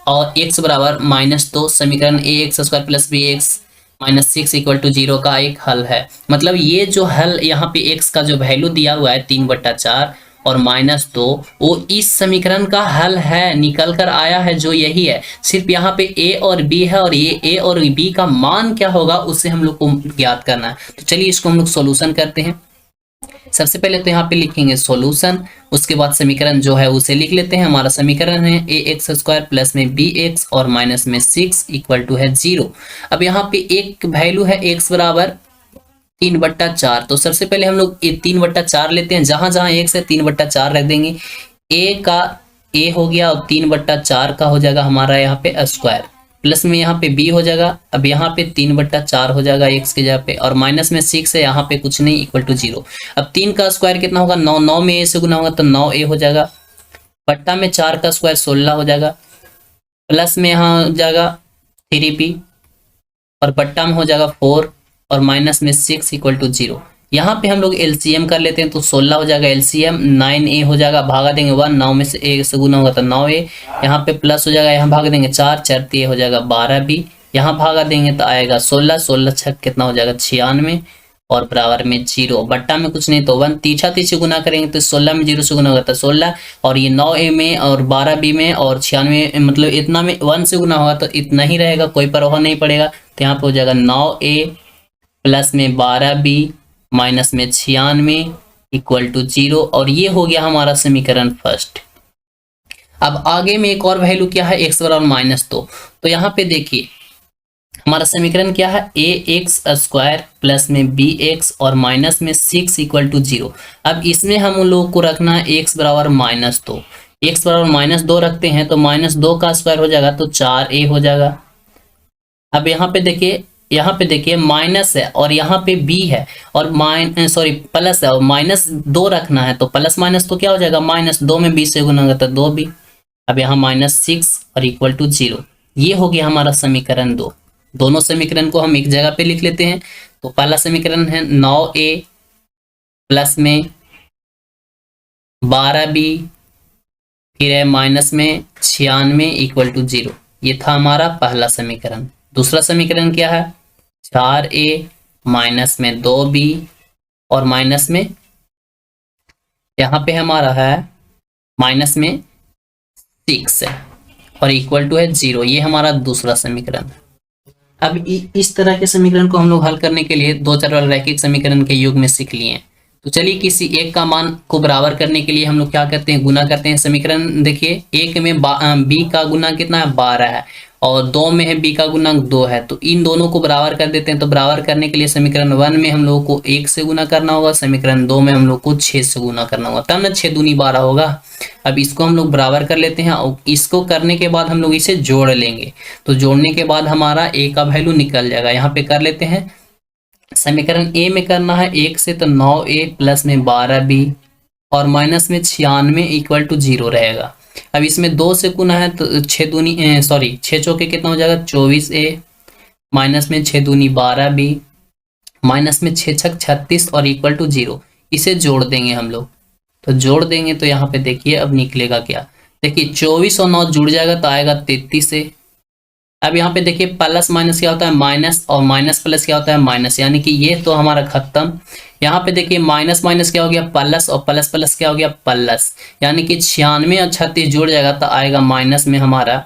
और x बराबर -2 समीकरण ax² + bx - 6 = 0 का एक हल है। मतलब ये जो हल यहाँ पे x का जो वैल्यू दिया हुआ है 3/4 और -2, वो इस समीकरण का हल है, निकल कर आया है जो यही है। सिर्फ यहाँ पे a और b है, और ये a और b का मान क्या होगा उसे हम लोग को ज्ञात करना है। तो चलिए इसको हम लोग सॉल्यूशन करते हैं। सबसे पहले तो यहाँ पे लिखेंगे सॉल्यूशन, उसके बाद समीकरण जो है उसे लिख लेते हैं। हमारा समीकरण है ax² प्लस में bx और माइनस में 6 = है 0। अब यहाँ पे एक वैल्यू है x बराबर 3/4, तो सबसे पहले हम लोग ये 3/4 लेते हैं, जहां जहां x है 3/4 रख देंगे। a का a हो गया और 3/4 का हो जाएगा हमारा यहाँ पे स्क्वायर, प्लस में यहाँ पे b हो जाएगा। अब यहाँ पे 3/4 हो जाएगा x के जगह पे, और माइनस में 6 है, यहाँ पे कुछ नहीं, = 0। अब 3 का स्क्वायर कितना होगा 9, 9 में a से गुना होगा तो 9a हो जाएगा, बट्टा में 4 का स्क्वायर 16 हो जाएगा, प्लस में यहाँ हो जाएगा 3b, और बट्टा में हो जाएगा 4, और माइनस में 6 = 0। यहाँ पे हम लोग एलसीएम कर लेते हैं तो 16 हो जाएगा, एलसीएम 9a हो जाएगा, भागा देंगे 1, 9 में से a से गुना होगा तो 9a, यहाँ पे प्लस हो जाएगा, यहाँ भाग देंगे 4, 4 3 हो जाएगा 12b, यहाँ भागा देंगे तो आएगा 16, 16 6 कितना हो जाएगा 96, और बराबर में 0, बट्टा में कुछ नहीं तो 1, तीछा तीछी गुना करेंगे तो 16 में 0 से गुना होगा तो 16, और ये 9a में और 12b में और 96 मतलब इतना में 1 से गुना होगा तो इतना ही रहेगा, कोई परवाह नहीं पड़ेगा। तो यहाँ पे हो जाएगा 9a प्लस में 12b माइनस में 96 = 0, और ये हो गया हमारा समीकरण फर्स्ट। अब आगे में एक और वैल्यू क्या है x बराबर -2, तो यहाँ पे देखिए हमारा समीकरण क्या है ax² प्लस में bx और माइनस में 6 = 0। अब इसमें हम लोग को रखना है x बराबर -2, x बराबर -2 रखते हैं तो -2 का स्क्वायर हो जाएगा तो 4a हो जाएगा। अब यहाँ पे देखिए माइनस है और यहाँ पे b है और प्लस है और -2 रखना है तो प्लस माइनस तो क्या हो जाएगा, -2 में 20 से गुना करता है 2b। अब यहाँ -6 और इक्वल टू 0। ये हो गया हमारा समीकरण 2। दोनों समीकरण को हम एक जगह पे लिख लेते हैं। तो पहला समीकरण है 9a प्लस में 12b फिर है माइनस में 96 इक्वल टू 0। ये था हमारा पहला समीकरण। दूसरा समीकरण क्या है, 4a माइनस में 2b और माइनस में यहाँ पे हमारा है माइनस में 6 है और इक्वल टू है 0। ये हमारा दूसरा समीकरण। अब इस तरह के समीकरण को हम लोग हल करने के लिए दो चर वाले रैखिक समीकरण के युग में सीख लिए हैं। तो चलिए किसी एक का मान को बराबर करने के लिए हम लोग क्या करते हैं, गुना करते हैं। समीकरण देखिए, एक में b का गुना कितना है 12 है और 2 में है b का गुना 2 है, तो इन दोनों को बराबर कर देते हैं। तो बराबर करने के लिए समीकरण 1 में हम लोग को 1 से गुना करना होगा, समीकरण 2 में हम लोग को 6 से गुना करना होगा, तब ना 6 दूनी 12 होगा। अब इसको हम लोग बराबर कर लेते हैं और इसको करने के बाद हम लोग इसे जोड़ लेंगे। तो जोड़ने के बाद हमारा a का वैल्यू निकल जाएगा। यहाँ पे कर लेते हैं, समीकरण a में करना है 1 से तो 9a प्लस में 12b और माइनस में 96 इक्वल टू 0 रहेगा। अब इसमें 2 से गुना है तो 6 चौके कितना हो जाएगा 24a माइनस में 6 दूनी 12b माइनस में 6 छक 36 और इक्वल टू 0। इसे जोड़ देंगे हम लोग। तो जोड़ देंगे तो यहाँ पे देखिए अब निकलेगा क्या, देखिए 24 और 9 जुड़ जाएगा तो आएगा 33 है। अब यहाँ पे देखिए प्लस माइनस क्या होता है माइनस और माइनस प्लस क्या होता है माइनस, यानी कि ये तो हमारा खत्म। यहाँ पे देखिए माइनस माइनस क्या हो गया प्लस और प्लस प्लस क्या हो गया प्लस, यानी कि 96 और 36 जुड़ जाएगा तो आएगा माइनस में हमारा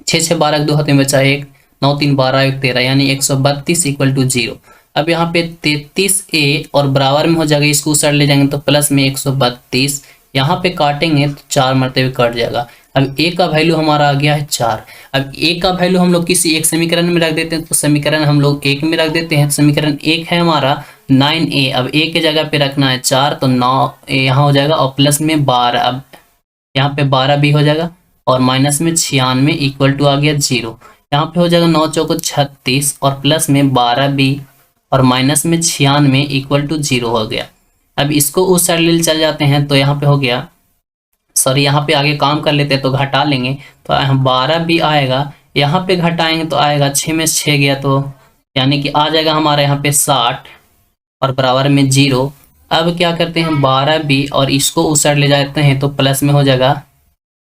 6 6 12 2 हाथ में बचा 1 9 3 12 1 13 यानी 132 इक्वल टू 0। अब यहाँ पे 33a और बराबर में हो जाएगा, इसको उस साइड ले जाएंगे तो प्लस में 132, यहाँ पे काटेंगे तो 4 मरते कट जाएगा। अब a का वैल्यू हमारा आ गया है 4। अब a का वैल्यू हम लोग किसी एक समीकरण में रख देते हैं, तो समीकरण हम लोग 1 में रख देते हैं। समीकरण 1 है हमारा 9a, अब a के जगह पे रखना है 4 तो 9 यहाँ हो जाएगा और प्लस में 12, अब यहाँ पे 12 भी हो जाएगा और माइनस में 96 इक्वल टू आ गया 0। यहाँ पे हो जाएगा 9 चौको 36 और प्लस में 12b और माइनस में 96 इक्वल टू 0 हो गया। अब इसको उस साइड ले चल जाते हैं तो यहाँ पे हो गया, सॉरी यहाँ पे आगे काम कर लेते हैं तो घटा लेंगे तो 12 भी आएगा, यहाँ पे घटाएंगे तो आएगा 6 में 6 गया तो यानी कि आ जाएगा हमारा यहाँ पे 60 और बराबर में 0। अब क्या करते हैं 12 भी और इसको उस साइड ले जाते हैं तो प्लस में हो जाएगा,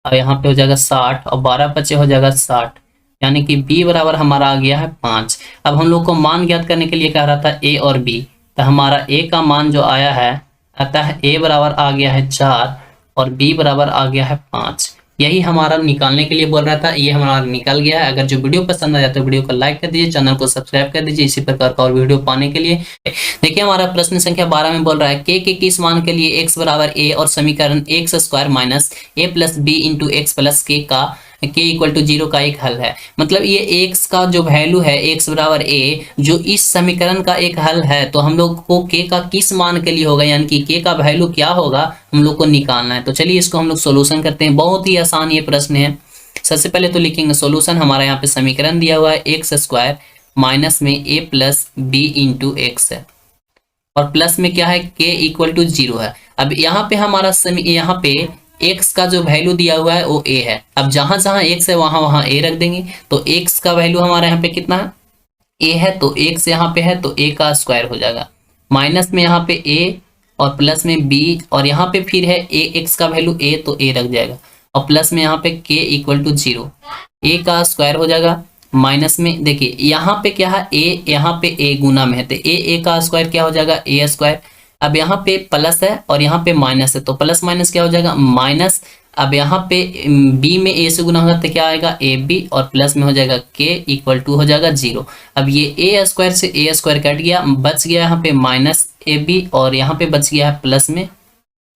अब यहाँ पे हो जाएगा 60 और 12 बचे हो जाएगा 60, यानी कि b बराबर हमारा आ गया है 5। अब हम लोग को मान ज्ञात करने के लिए कह रहा था a और b, तो हमारा a का मान जो आया है अतः a बराबर आ गया है 4 और b बराबर आ गया है 5। यही हमारा निकालने के लिए बोल रहा था, ये हमारा निकल गया है। अगर जो वीडियो पसंद आ जाए तो वीडियो को लाइक कर दीजिए, चैनल को सब्सक्राइब कर दीजिए इसी प्रकार का और वीडियो पाने के लिए। देखिए हमारा प्रश्न संख्या 12 में बोल रहा है k के किस मान के लिए x बराबर a और समीकरण x square minus a plus b into x plus k का k इक्वल टू 0 का एक हल है। मतलब ये x का जो वैल्यू है x बराबर a जो इस समीकरण का एक हल है, तो हम लोग को k का किस मान के लिए होगा, यानी कि k का वैल्यू क्या होगा हम लोग को निकालना है। तो चलिए इसको हम लोग सोल्यूशन करते हैं। बहुत ही आसान ये प्रश्न है। सबसे पहले तो लिखेंगे सोल्यूशन। हमारा यहाँ पे समीकरण दिया हुआ है एक्स स्क्वायर माइनस में a plus b into x है और प्लस में क्या है k इक्वल टू 0 है। अब यहाँ पे हमारा यहाँ पे x का जो वैल्यू दिया हुआ है वो a है। अब जहां जहां x है वहां वहां a रख देंगे, तो x का वैल्यू हमारे यहाँ पे कितना है a है, तो x यहाँ पे है तो a का स्क्वायर हो जाएगा, माइनस में यहाँ पे a और प्लस में b और यहाँ पे फिर है a, x का वैल्यू a तो a रख जाएगा और प्लस में यहाँ पे k इक्वल टू 0, a का स्क्वायर हो जाएगा। माइनस में देखिए यहाँ पे क्या है a, यहाँ पे a गुना में है तो a का स्क्वायर क्या हो जाएगा a स्क्वायर। अब यहाँ पे प्लस है और यहाँ पे माइनस है तो प्लस माइनस क्या हो जाएगा माइनस। अब यहाँ पे b में a से गुना होगा तो क्या आएगा ab और प्लस में हो जाएगा k इक्वल टू हो जाएगा 0। अब ये a स्क्वायर से a स्क्वायर कट गया, बच गया यहाँ पे माइनस ab और यहाँ पे बच गया है प्लस में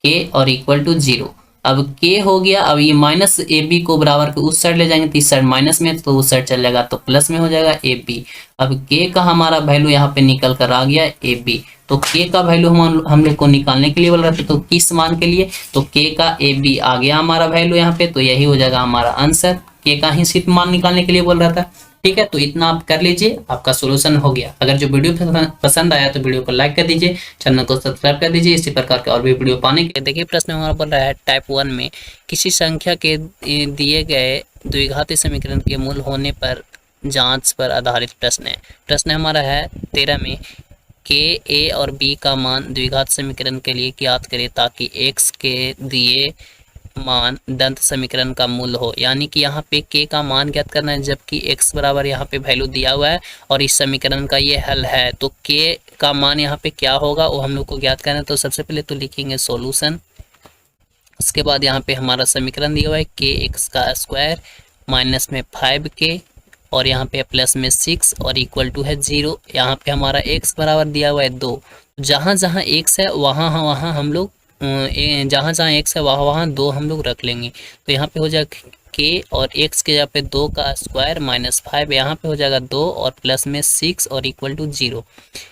k और इक्वल टू 0। अब k हो गया, अब ये माइनस ए बी को बराबर के उस साइड ले जाएंगे तो इस साइड माइनस में तो उस साइड चल जाएगा तो प्लस में हो जाएगा ए बी। अब k का हमारा वैल्यू यहाँ पे निकल कर आ गया ए बी। तो k का वैल्यू हम लोग को निकालने के लिए बोल रहे थे, तो किस मान के लिए, तो k का ए बी आ गया हमारा वैल्यू यहाँ पे, तो यही हो जाएगा हमारा आंसर। k का ही सिर्फ मान निकालने के लिए बोल रहा था। ठीक है, तो इतना आप कर लीजिए, आपका सोल्यूशन हो गया। अगर जो वीडियो पसंद आया तो वीडियो को लाइक कर दीजिए, चैनल को सब्सक्राइब कर दीजिए इसी प्रकार के और भी वीडियो पाने के। देखिए प्रश्न हमारा बोल रहा है टाइप 1 में किसी संख्या के दिए गए द्विघाती समीकरण के मूल होने पर जांच पर आधारित प्रश्न है। प्रश्न हमारा है 13 में के ए और बी का मान द्विघात समीकरण के लिए ज्ञात करें ताकि x के दिए मान दंत समीकरण का मूल हो। यानी कि यहाँ पे k का मान ज्ञात करना है, जबकि x बराबर यहाँ पे वैल्यू दिया हुआ है और इस समीकरण का ये हल है। तो k का मान यहाँ पे क्या होगा वो हम लोग को ज्ञात करना है। तो सबसे पहले तो लिखेंगे सॉल्यूशन, उसके बाद यहाँ पे हमारा समीकरण दिया हुआ है के एक्स का स्क्वायर माइनस में 5k और यहाँ पे प्लस में 6 और इक्वल टू है 0। यहाँ पे हमारा x बराबर दिया हुआ है 2। जहाँ जहाँ x है वहाँ हम लोग जहाँ जहाँ x है वहाँ 2 हम लोग रख लेंगे। तो यहाँ पे हो जाएगा k और x के यहाँ पे 2 का स्क्वायर माइनस 5, यहाँ पे हो जाएगा 2 और प्लस में 6 और इक्वल टू 0।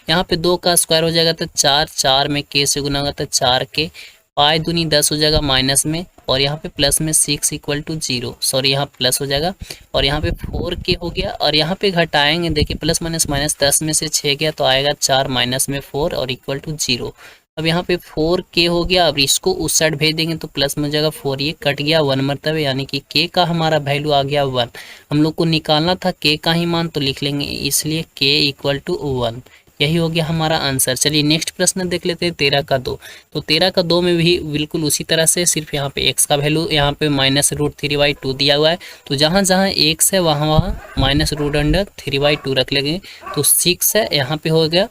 यहाँ पे 2 का स्क्वायर हो जाएगा तो 4, 4 में k से गुना होगा तो 4k, 5 दूनी 10 हो जाएगा माइनस में और यहाँ पे प्लस में 6 इक्वल टू 0, सॉरी यहाँ प्लस हो जाएगा और यहाँ पे 4k हो गया और यहाँ पे घटाएंगे, देखिए प्लस माइनस माइनस 10 में से 6 गया तो आएगा 4 माइनस में 4 और इक्वल टू 0। अब यहाँ पे 4k हो गया, अब इसको उस साइड भेज देंगे तो प्लस में हो जाएगा 4, ये कट गया 1 मरतबे, यानी कि k का हमारा वैल्यू आ गया 1। हम लोग को निकालना था k का ही मान तो लिख लेंगे, इसलिए k इक्वल टू 1, यही हो गया हमारा आंसर। चलिए नेक्स्ट प्रश्न देख लेते हैं 13 का 2। तो 13 का 2 में भी बिल्कुल उसी तरह से, सिर्फ यहाँ पे x का वैल्यू यहाँ पे -√3/2 दिया हुआ है। तो जहाँ जहाँ x है वहाँ -√3/2 रख लेंगे। तो 6 है, यहाँ पे हो गया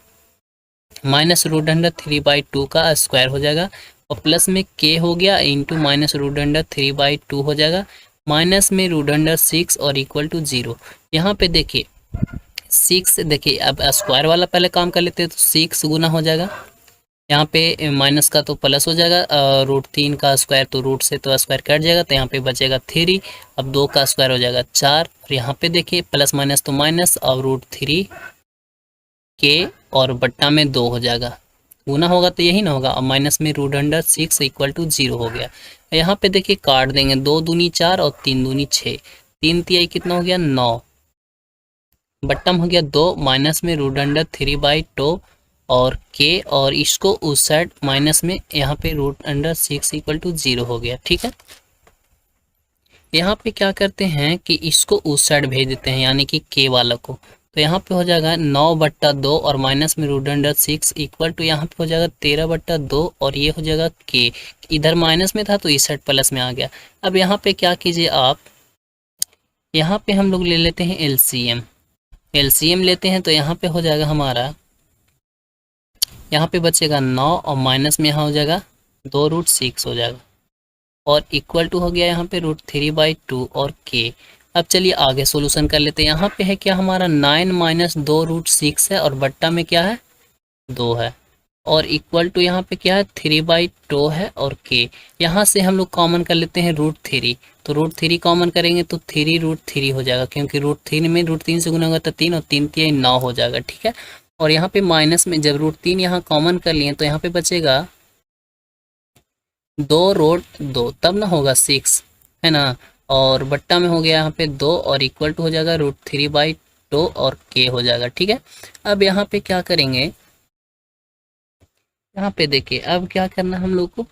-√3/2 का स्क्वायर हो जाएगा और प्लस में k हो गया इंटू -√3/2 हो जाएगा, माइनस में √6 और इक्वल टू 0। यहाँ पे देखिए 6, देखिए अब स्क्वायर वाला पहले काम कर लेते हैं। तो 6 गुना हो जाएगा, यहाँ पे माइनस का तो प्लस हो जाएगा, √3 का स्क्वायर तो रूट से तो स्क्वायर कट जाएगा तो यहाँ पे बचेगा 3। अब 2 का स्क्वायर हो जाएगा 4 और यहाँ पे देखिए प्लस माइनस तो माइनस और √3k और बट्टा में 2 हो जाएगा, गुना होगा तो यही ना होगा और माइनस में √6 इक्वल टू 0 हो गया। यहाँ पे देखिए काट देंगे, 2 दूनी 4 और 3 दूनी 6, 3 तिहाई कितना हो गया 9, बट्टम हो गया 2 माइनस में √3/2 और k और इसको उस साइड माइनस में यहाँ पे √6 इक्वल टू 0 हो गया। ठीक है, यहाँ पे क्या करते हैं कि इसको उस साइड भेज देते हैं, यानी कि k वाला को। तो यहाँ पे हो जाएगा 9/2 और माइनस में √6 इक्वल टू यहाँ पे हो जाएगा 13/2 और ये हो जाएगा k। इधर माइनस में था तो इस साइड प्लस में आ गया। अब यहाँ पे क्या कीजिए आप, यहाँ पे हम लोग ले लेते हैं एलसीएम लेते हैं। तो यहाँ पे हो जाएगा हमारा, यहाँ पे बचेगा 9 और माइनस में यहाँ हो जाएगा 2√6 हो जाएगा और इक्वल टू हो गया यहाँ पे √3/2 और k। अब चलिए आगे सॉल्यूशन कर लेते हैं। यहाँ पे है क्या हमारा 9 माइनस 2√6 है और बट्टा में क्या है 2 है और इक्वल टू यहाँ पे क्या है 3/2 है और k। यहाँ से हम लोग कॉमन कर लेते हैं √3, तो √3 कॉमन करेंगे तो 3√3 हो जाएगा, क्योंकि √3 में √3 से गुना होगा तो 3 और 3 तिहाई 9 हो जाएगा। ठीक है, और यहाँ पे माइनस में जब √3 यहाँ कॉमन कर लिए तो यहाँ पे बचेगा 2√2, तब ना होगा 6 है ना, और बट्टा में हो गया यहाँ पे 2 और इक्वल टू हो जाएगा √3/2 और k हो जाएगा। ठीक है, अब यहाँ पे क्या करेंगे, यहाँ पे देखिए अब क्या करना हम लोग को,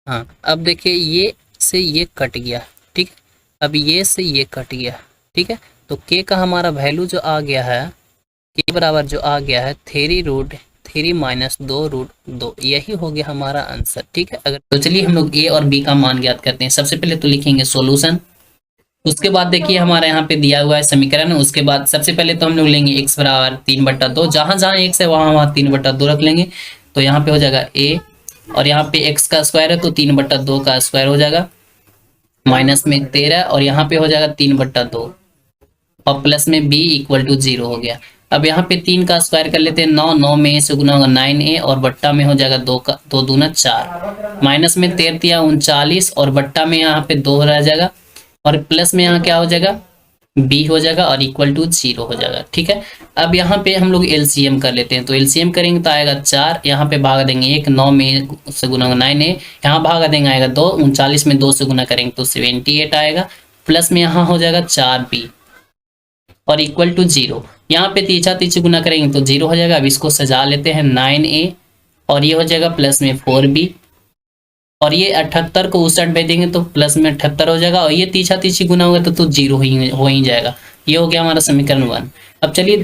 हाँ अब देखिए ये से ये कट गया। ठीक है, अब ये से ये कट गया। ठीक है, तो k का हमारा वैल्यू जो आ गया है, k बराबर जो आ गया है 3√3 माइनस 2√2, यही हो गया हमारा आंसर। ठीक है, अगर तो चलिए हम लोग a और b का मान ज्ञात करते हैं। सबसे पहले तो लिखेंगे सॉल्यूशन, उसके बाद देखिए हमारा यहाँ पे दिया हुआ है समीकरण। उसके बाद सबसे पहले तो हम लोग लेंगे x बराबर 3/2, जहाँ जहाँ x है वहाँ 3/2 रख लेंगे। तो यहाँ पे हो जाएगा a और यहाँ पे x का स्क्वायर है तो 3/2 का स्क्वायर हो जाएगा, माइनस में 13 और यहाँ पे हो जाएगा 3/2 और प्लस में b इक्वल टू 0 हो गया। अब यहाँ पे 3 का स्क्वायर कर लेते हैं 9, 9 में a से गुना होगा 9a और बट्टा में हो जाएगा 2 का 2 दूना 4, माइनस में 13 39 और बट्टा में यहाँ पे 2 रह जाएगा और प्लस में यहाँ क्या हो जाएगा b हो जाएगा और इक्वल टू 0 हो जाएगा। ठीक है, अब यहाँ पे हम लोग एलसीएम कर लेते हैं, तो एलसीएम करेंगे तो आएगा 4, यहाँ पे भाग देंगे 1, 9 में से गुना होगा 9a, यहाँ भाग देंगे आएगा 2, 39 में 2 से गुना करेंगे तो 78 आएगा, प्लस में यहाँ हो जाएगा 4b और इक्वल टू 0। यहाँ पे तीछा तीछी गुना करेंगे तो 0 हो जाएगा। अब इसको सजा लेते हैं 9a और ये हो जाएगा प्लस में 4b और ये 78 को उस साइड भेजेंगे तो प्लस में 78 हो जाएगा और ये तीछा तीछी गुना होगा तो 0 हो ही जाएगा। ये हो गया हमारा समीकरण 1। अब चलिए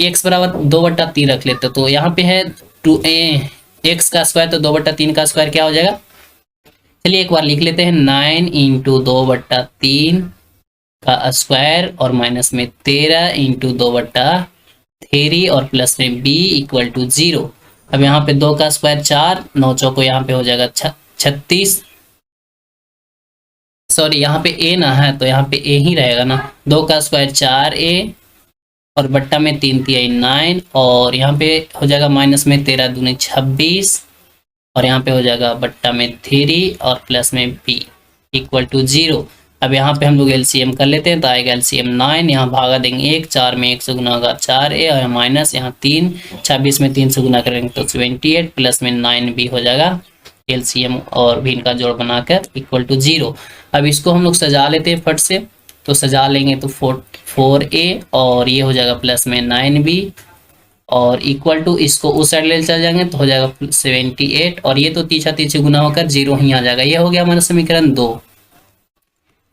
x बराबर 2/3 रख लेते, तो यहाँ पे है 2a x का स्क्वायर, तो 2/3 का स्क्वायर क्या हो जाएगा, चलिए एक बार लिख लेते हैं 9 इंटू 2/3 का स्क्वायर और माइनस में 13 इंटू 2/3 और प्लस में b इक्वल टू 0। अब यहाँ पे 2 का स्क्वायर 4, 9 चौको यहाँ पे हो जाएगा 36, सॉरी यहाँ पे a ना है तो यहाँ पे a ही रहेगा ना, 2 का स्क्वायर 4a और बट्टा में 3 3 9 और यहाँ पे हो जाएगा माइनस में 13 दूनी 26 और यहाँ पे हो जाएगा बट्टा में 3 और प्लस में b इक्वल टू 0। अब यहाँ पे हम लोग एलसीएम कर लेते हैं, तो आएगा एलसीएम 9, यहाँ भागा देंगे 1, 4 में 1 से गुना होगा 4a और माइनस यहाँ 3, 26 में 3 से गुना करेंगे तो 78 प्लस में 9b हो जाएगा एलसीएम और भी इनका जोड़ बनाकर इक्वल टू 0। अब इसको हम लोग सजा लेते हैं फट से, तो सजा लेंगे तो 4a और ये हो जाएगा प्लस में 9b और इक्वल टू, इसको उस साइड ले चल जाएंगे तो हो जाएगा 78 और ये तो तीछा तीछी गुना होकर 0 ही आ जाएगा। ये हो गया हमारा समीकरण 2।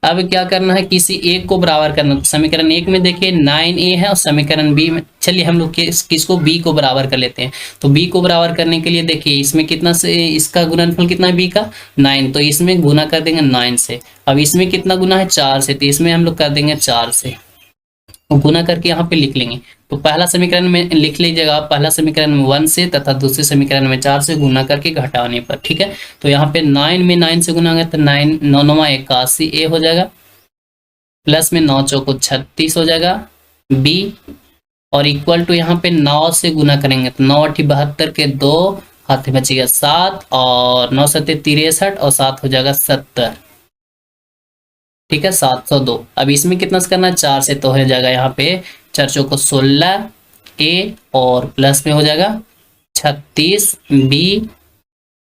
अब क्या करना है, किसी एक को बराबर करना, तो समीकरण 1 में देखिए 9a है और समीकरण b में चलिए हम लोग किसको b को बराबर कर लेते हैं, तो b को बराबर करने के लिए देखिए इसमें कितना से इसका गुणनफल कितना है b का 9, तो इसमें गुना कर देंगे 9 से। अब इसमें कितना गुना है 4 से, तो इसमें हम लोग कर देंगे 4 से, गुना करके यहाँ पे लिख लेंगे। तो पहला समीकरण में लिख लीजिएगा, पहला समीकरण में 1 से तथा दूसरे समीकरण में 4 से गुना करके घटाने पर। ठीक है, तो यहाँ पे 9 में 9 से गुना होगा तो 9 9 9 81 a हो जाएगा, प्लस में 9 चौको 36 हो जाएगा b और इक्वल टू यहाँ पे 9 से गुना करेंगे तो 9 8 72 के 2 हाथ में बचेगा 7 और 9 7 63 और 7 हो जाएगा 70। ठीक है, 702। अब इसमें कितना से करना है 4 से, तो हो जाएगा यहाँ पे 4 चौको 16 a और प्लस में हो जाएगा 36 b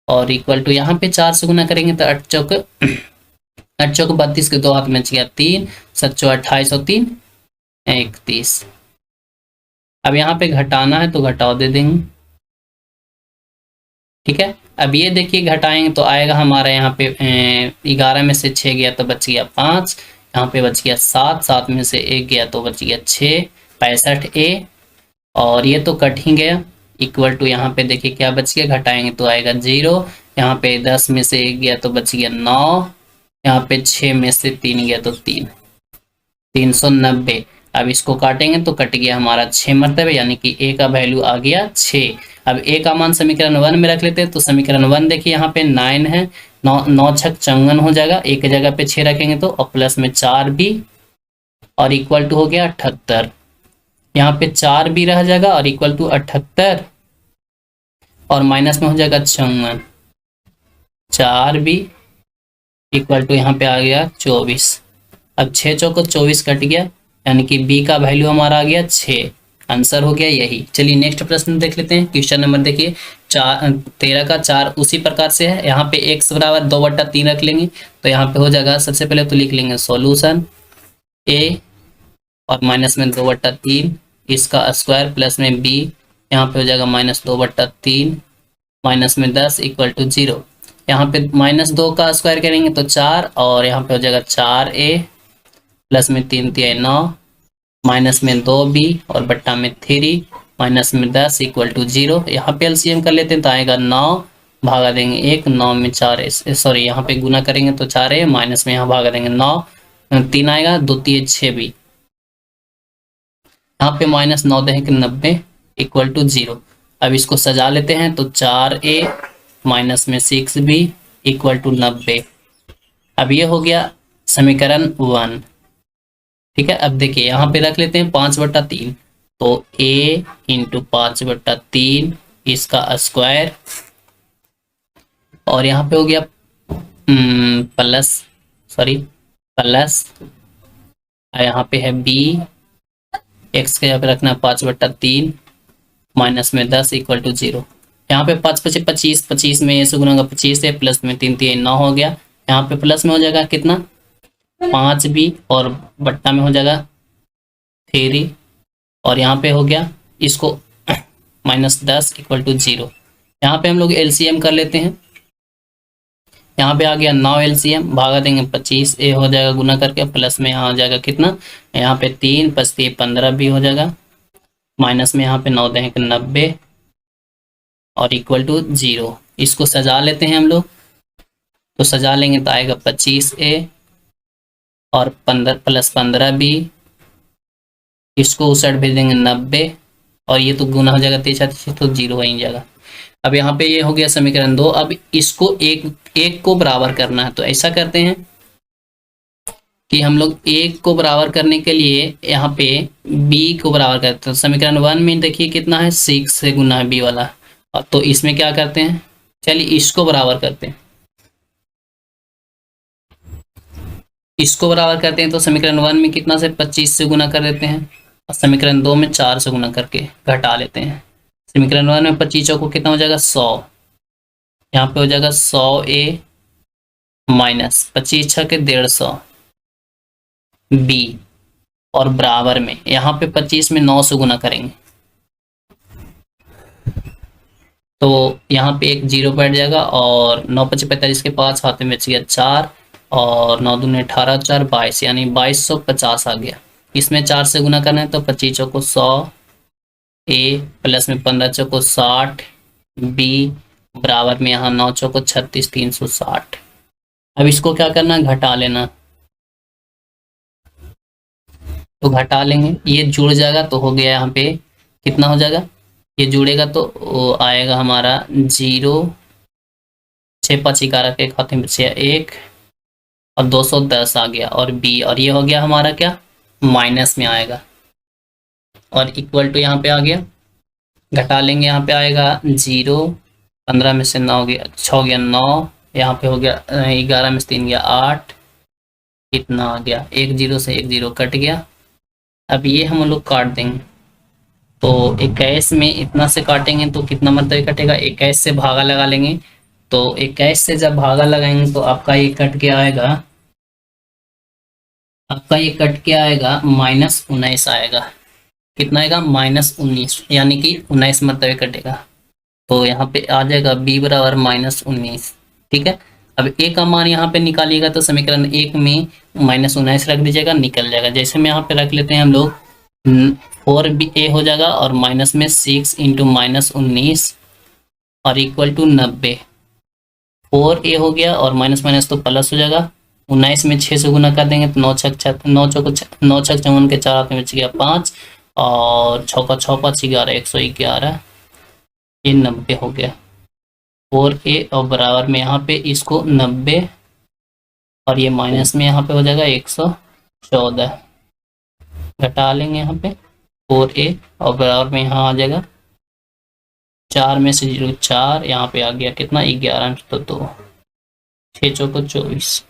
और इक्वल टू यहाँ पे 4 से गुना करेंगे तो 8 चौको 32 के 2 हाथ में बच गया 3, 7 28 और 3 31। अब यहाँ पे घटाना है तो घटाओ दे देंगे। ठीक है, अब ये देखिए घटाएंगे तो आएगा हमारा यहाँ पे 11 में से 6 गया तो बच गया 5, यहाँ पे बच गया 7, 7 में से 1 गया तो बच गया 6, 65a और ये तो कट ही गया इक्वल टू यहाँ पे देखिए क्या बच गया, घटाएंगे तो आएगा 0, यहाँ पे 10 में से 1 गया तो बच गया 9, यहाँ पे 6 में से 3 गया तो 3, 390। अब इसको काटेंगे तो कट गया हमारा 6 मरतबे, यानी कि a का वैल्यू आ गया 6। अब a का मान समीकरण 1 में रख लेते हैं, तो समीकरण 1 देखिए यहाँ पे 9 है, 9 छक 54 हो जाएगा, एक की जगह पे 6 रखेंगे तो और प्लस में 4b और इक्वल टू हो गया 78। यहाँ पे 4b रह जाएगा और इक्वल टू 78 और माइनस में हो जाएगा 54, 4b इक्वल टू यहाँ पे आ गया 24। अब 6 चौको 24 कट गया, यानी कि b का वैल्यू हमारा आ गया 6, आंसर हो गया यही। चलिए नेक्स्ट प्रश्न देख लेते हैं। क्वेश्चन नंबर देखिए 13 का 4 उसी प्रकार से है, यहाँ पे x बराबर 2/3 रख लेंगे, तो यहाँ पे हो जाएगा सबसे पहले तो लिख लेंगे सॉल्यूशन a और माइनस में 2/3 इसका स्क्वायर प्लस में b, यहाँ पे हो जाएगा -2/3 माइनस में 10 इक्वल टू 0। यहाँ पे -2 का स्क्वायर करेंगे तो 4 और यहाँ पे हो जाएगा 4a प्लस में 3 3 9 माइनस में 2b और बट्टा में 3 माइनस में 10 इक्वल टू 0। यहाँ पे एलसीएम कर लेते हैं तो आएगा 9 भागा देंगे 1, 9 में 4 सॉरी यहाँ पे गुना करेंगे तो 4 माइनस में यहाँ भागा देंगे 9, 3 आएगा 2 3 6 भी, यहाँ पे -9 देंगे 90 इक्वल टू 0। अब इसको सजा लेते हैं तो 4a माइनस में 6b इक्वल टू 90। अब ये हो गया समीकरण 1। ठीक है, अब देखिए यहाँ पे रख लेते हैं 5/3, तो a इंटू 5/3 इसका स्क्वायर, और यहाँ पे हो गया प्लस, सॉरी प्लस, यहाँ पे है b, x के यहाँ पे रखना 5/3 माइनस में 10 इक्वल टू 0। यहाँ पे 5 5 25, 25 में ये से गुना 25 है, प्लस में 3 3 9 हो गया। यहाँ पे प्लस में हो जाएगा कितना 5b, और बट्टा में हो जाएगा 3, और यहाँ पे हो गया इसको -10 इक्वल टू 0। यहाँ पे हम लोग एलसीएम कर लेते हैं। यहाँ पे आ गया 9 एलसीएम, भागा देंगे 25, ए हो जाएगा गुना करके, प्लस में यहाँ हो जाएगा कितना, यहाँ पे 3 + 3 15 भी हो जाएगा, माइनस में यहाँ पे 9 देंगे 90 और इक्वल टू 0। इसको सजा लेते हैं हम लोग, तो सजा लेंगे तो आएगा 25a और 15 + 15b, इसको उस साइड भेज देंगे 90, और ये तो गुना हो जाएगा 3 तो 0 ही जाएगा। अब यहाँ पे ये हो गया समीकरण 2। अब इसको एक को बराबर करना है, तो ऐसा करते हैं कि हम लोग एक को बराबर करने के लिए यहाँ पे b को बराबर करते हैं। तो समीकरण 1 में देखिए कितना है 6 से गुना है b वाला, तो इसमें क्या करते हैं, चलिए इसको बराबर करते हैं, इसको बराबर करते हैं। तो समीकरण 1 में कितना से 25 से गुना कर देते हैं, और समीकरण 2 में 4 से गुना करके घटा लेते हैं। समीकरण 1 में 25 को कितना हो जाएगा 100, यहाँ पे हो जाएगा 100a माइनस 25 6 के 150 b, और बराबर में यहाँ पे 25 में 9 से गुना करेंगे, तो यहाँ पे एक 0 बैठ जाएगा, और 9 5 45 के 5 हाथ में बच गया 4, और 9 दूनी 18 4 22, यानी 2250 आ गया। इसमें 4 से गुना करना है, तो 25 को 100 a प्लस में 15 को 60 b, बराबर में यहाँ 9 को 36 360। अब इसको क्या करना है, घटा लेना, तो घटा लेंगे, ये जुड़ जाएगा तो हो गया यहाँ पे कितना हो जाएगा, ये जुड़ेगा तो आएगा हमारा 0 6 5 11 के खाते में बचे 1, और 210 आ गया, और b, और ये हो गया हमारा क्या माइनस में आएगा, और इक्वल टू यहाँ पे आ गया, घटा लेंगे, यहाँ पे आएगा 0, 15 में से 9 गया 6 गया 9, यहाँ पे हो गया 11 में से 3 गया 8, कितना आ गया 1 0 से 1 0 कट गया। अब ये हम लोग काट देंगे, तो 21 में इतना से काटेंगे तो कितना मतलब कटेगा, 21 से भागा लगा लेंगे, तो 21 से जब भागा लगाएंगे तो आपका ये कट के आएगा, आपका ये कट के आएगा -19 आएगा। कितना आएगा -19, यानी कि 19 मतलब कटेगा, तो यहाँ पे आ जाएगा b बराबर -19। ठीक है, अब a का मान यहाँ पे निकालिएगा, तो समीकरण 1 में -19 रख दीजिएगा, निकल जाएगा। जैसे में यहाँ पे रख लेते हैं हम लोग 4a हो जाएगा, और माइनस में 6 इंटू -19 और इक्वल टू 90, 4a हो गया, और माइनस माइनस तो प्लस हो जाएगा, 19 में 6 से गुना कर देंगे तो 9 छक 54 के 4 हाथ में बच गया 5, और 6 का 6 5 11 111, ये 90 हो गया 4a, और बराबर में यहाँ पे इसको 90, और ये माइनस में यहाँ पे हो जाएगा 114, घटा लेंगे यहाँ पे 4a, और बराबर में यहाँ आ जाएगा 4 में से 0 4, यहाँ पे आ गया कितना 11 तो 2, 6 चौको 24,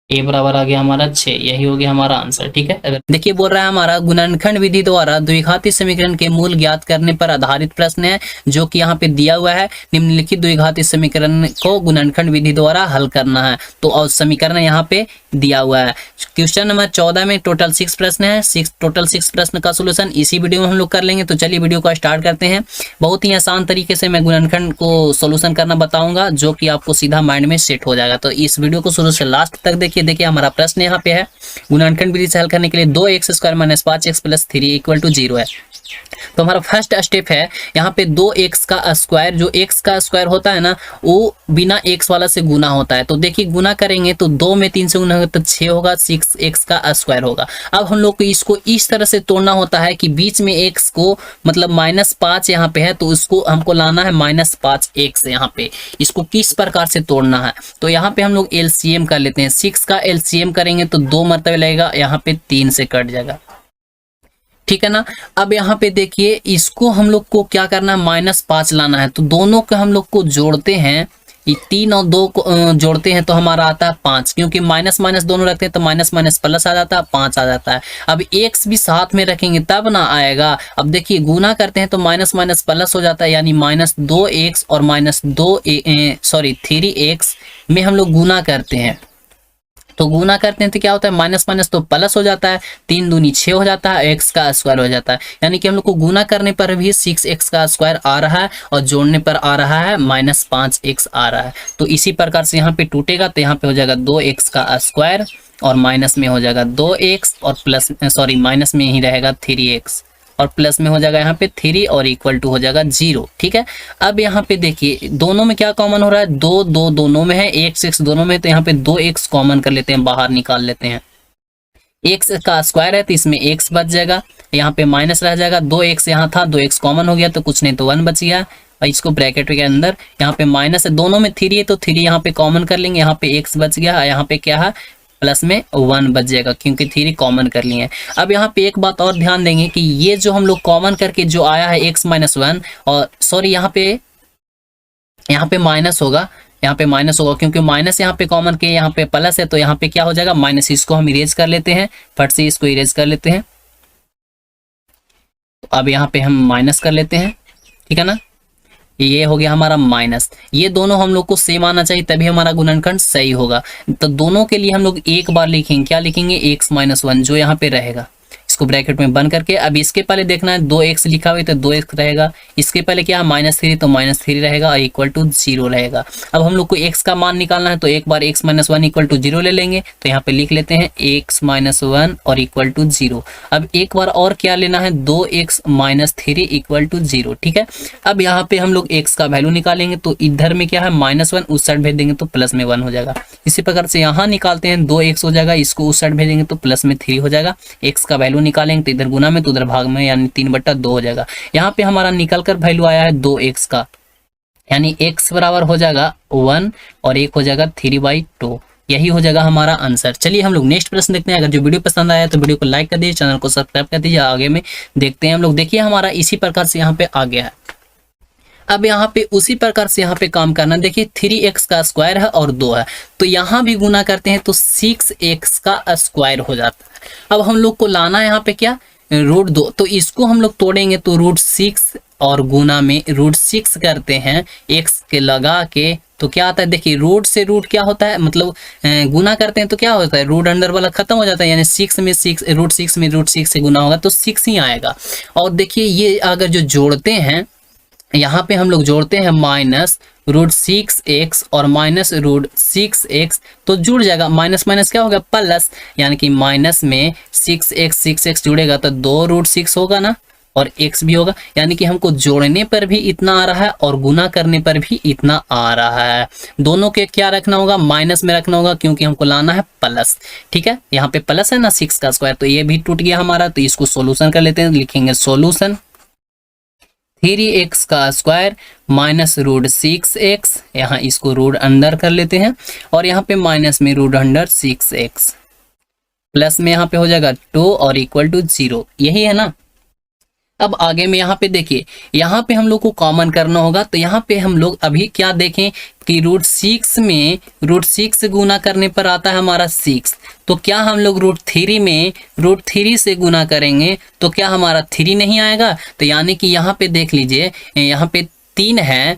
ए बराबर आ गया हमारा 6। यही हो गया हमारा आंसर। ठीक है, अगर देखिए बोल रहा है हमारा गुणनखंड विधि द्वारा द्विघाती समीकरण के मूल ज्ञात करने पर आधारित प्रश्न है, जो कि यहाँ पे दिया हुआ है। निम्नलिखित द्विघाती समीकरण को गुणनखंड विधि द्वारा हल करना है, तो और समीकरण यहाँ पे दिया हुआ है। क्वेश्चन नंबर 14 में टोटल 6 प्रश्न है, टोटल 6 प्रश्न का सोल्यूशन इसी वीडियो में हम लोग कर लेंगे। तो चलिए वीडियो को स्टार्ट करते हैं। बहुत ही आसान तरीके से मैं गुणनखंड को सोल्यूशन करना बताऊंगा, जो कि आपको सीधा माइंड में सेट हो जाएगा। तो इस वीडियो को शुरू से लास्ट तक देखिए हमारा प्रश्न यहाँ पे है, गुणनखंड विधि से हल करने के लिए 2x² - 5x + 3 = 0 है। तो हमारा फर्स्ट स्टेप है यहाँ पे 2x का स्क्वायर, जो x का स्क्वायर होता है ना, वो बिना x वाला से गुना होता है। तो देखिए गुना करेंगे तो 2 में 3 से गुना होगा तो 6 होगा, 6x का स्क्वायर होगा। अब हम लोग को इसको इस तरह से तोड़ना होता है कि बीच में x को मतलब -5 यहाँ पे है, तो इसको हमको लाना है -5x यहाँ पे। इसको किस प्रकार से तोड़ना है, तो यहाँ पे हम लोग एलसीएम कर लेते हैं। 6 का एलसीएम करेंगे तो 2 मरतबे लगेगा, यहाँ पे 3 से कट जाएगा। ठीक है ना। अब यहाँ पे देखिए इसको हम लोग को क्या करना है, -5 लाना है। तो दोनों को हम लोग को जोड़ते हैं, ये 3 और 2 को जोड़ते हैं तो हमारा आता है 5, क्योंकि माइनस माइनस दोनों रखते हैं तो माइनस माइनस प्लस आ जाता है, 5 आ जाता है। अब x भी साथ में रखेंगे तब ना आएगा। अब देखिए गुना करते हैं तो माइनस माइनस प्लस हो जाता है, यानी -2x और -3x में हम लोग गुना करते हैं। तो गुना करते हैं तो क्या होता है, माइनस माइनस तो प्लस हो जाता है, 3 दूनी 6 हो जाता है, x का स्क्वायर हो जाता है। यानी कि हम लोग को गुना करने पर भी 6x का स्क्वायर आ रहा है और जोड़ने पर आ रहा है -5x आ रहा है। तो इसी प्रकार से यहाँ पे टूटेगा तो यहाँ पे हो जाएगा 2x का स्क्वायर और माइनस में हो जाएगा 2x और प्लस माइनस में ही रहेगा 3x और प्लस में हो जाएगा यहाँ पे 3 और इक्वल टू हो जाएगा 0। ठीक है। अब यहाँ पे देखिए दोनों में क्या कॉमन हो रहा है, 2 2 दोनों में है, x दोनों में, तो यहाँ पे 2x कॉमन कर लेते हैं, बाहर निकाल लेते हैं। x का स्क्वायर है तो इसमें x बच जाएगा, यहाँ पे माइनस रह जाएगा, 2x यहाँ था, 2x कॉमन हो गया तो कुछ नहीं तो 1 बच गया। और इसको ब्रैकेट के अंदर यहाँ पे माइनस है, दोनों में 3 है तो 3 यहाँ पे कॉमन कर लेंगे, यहाँ पे x बच गया, यहाँ पे क्या है प्लस में 1 बच जाएगा क्योंकि 3 कॉमन कर लिए हैं। अब यहाँ पे एक बात और ध्यान देंगे कि ये जो हम लोग कॉमन करके जो आया है x - 1 और सॉरी यहाँ पे माइनस होगा, यहाँ पे माइनस होगा क्योंकि माइनस यहाँ पे कॉमन के यहाँ पे प्लस है तो यहाँ पे क्या हो जाएगा माइनस। इसको हम इरेज कर लेते हैं, फट से इसको इरेज कर लेते हैं। अब यहाँ पे हम माइनस कर लेते हैं, ठीक है ना। ये हो गया हमारा माइनस। ये दोनों हम लोग को सेम आना चाहिए तभी हमारा गुणनखंड सही होगा। तो दोनों के लिए हम लोग एक बार लिखेंगे, क्या लिखेंगे x - 1 जो यहाँ पे रहेगा, इसको ब्रैकेट में बंद करके। अब इसके पहले देखना है 2x लिखा हुआ है तो 2x रहेगा, इसके पहले क्या है -3 तो -3 रहेगा और इक्वल टू 0 रहेगा। अब हम लोग को x का मान निकालना है तो एक बार x - 1 इक्वल टू 0 ले लेंगे, तो यहाँ पे लिख लेते हैं x - 1 और इक्वल टू 0। अब एक बार और क्या लेना है, 2x - 3 इक्वल टू 0। ठीक है। अब यहाँ पे हम लोग x का वैल्यू निकालेंगे तो इधर में क्या है -1, उस साइड भेज देंगे तो प्लस में 1 हो जाएगा। इसी प्रकार से यहाँ निकालते हैं 2x हो जाएगा, इसको उस साइड भेजेंगे तो प्लस में 3 हो जाएगा। x का वैल्यू निकालेंगे तो इधर गुना में तो उधर भाग में, यानी 3/2 हो जाएगा। यहाँ पे हमारा निकल कर वैल्यू आया है 2x का, यानी x बराबर हो जाएगा 1 और 1 हो जाएगा 3/2। यही हो जाएगा हमारा आंसर। चलिए हम लोग नेक्स्ट प्रश्न देखते हैं। अगर जो वीडियो पसंद आया तो वीडियो को लाइक कर दीजिए, चैनल को सब्सक्राइब कर दीजिए। आगे में देखते हैं हम लोग। देखिए हमारा इसी प्रकार से यहाँ पे आ गया है। अब यहाँ पे उसी प्रकार से यहाँ पे काम करना। देखिए 3x का स्क्वायर है और 2 है तो यहाँ भी गुना करते हैं तो 6x का स्क्वायर हो जाता है। अब हम लोग को लाना है यहाँ पे क्या, √2, तो इसको हम लोग तोड़ेंगे तो √6 और गुना में √6 करते हैं x के लगा के तो क्या आता है। देखिए रूट से रूट क्या होता है, मतलब गुना करते हैं तो क्या होता है, रूट अंडर वाला खत्म हो जाता है, यानी 6 में √6 से गुना होगा तो 6 ही आएगा। और देखिए ये अगर जो जोड़ते हैं, यहाँ पे हम लोग जोड़ते हैं -√6x और -√6x तो जुड़ जाएगा, माइनस माइनस क्या होगा प्लस, यानी कि माइनस में 6x जुड़ेगा तो 2√6 होगा ना और x भी होगा, यानी कि हमको जोड़ने पर भी इतना आ रहा है और गुना करने पर भी इतना आ रहा है। दोनों के क्या रखना होगा, माइनस में रखना होगा क्योंकि हमको लाना है प्लस। ठीक है, यहाँ पे प्लस है ना 6 का स्क्वायर, तो ये भी टूट गया हमारा। तो इसको सोल्यूशन कर लेते हैं, लिखेंगे सोल्यूशन 3x का स्क्वायर -√6x, यहाँ इसको रूट अंडर कर लेते हैं और यहाँ पे माइनस में √6x प्लस में यहाँ पे हो जाएगा 2 और इक्वल टू 0। यही है ना। अब आगे में यहाँ पे देखिए, यहाँ पे हम लोग को कॉमन करना होगा तो यहाँ पे हम लोग अभी क्या देखें कि √6 में √6 गुना करने पर आता है हमारा 6, तो क्या हम लोग √3 में √3 से गुना करेंगे तो क्या हमारा 3 नहीं आएगा। तो यानी कि यहाँ पे देख लीजिए, यहाँ पे 3 है,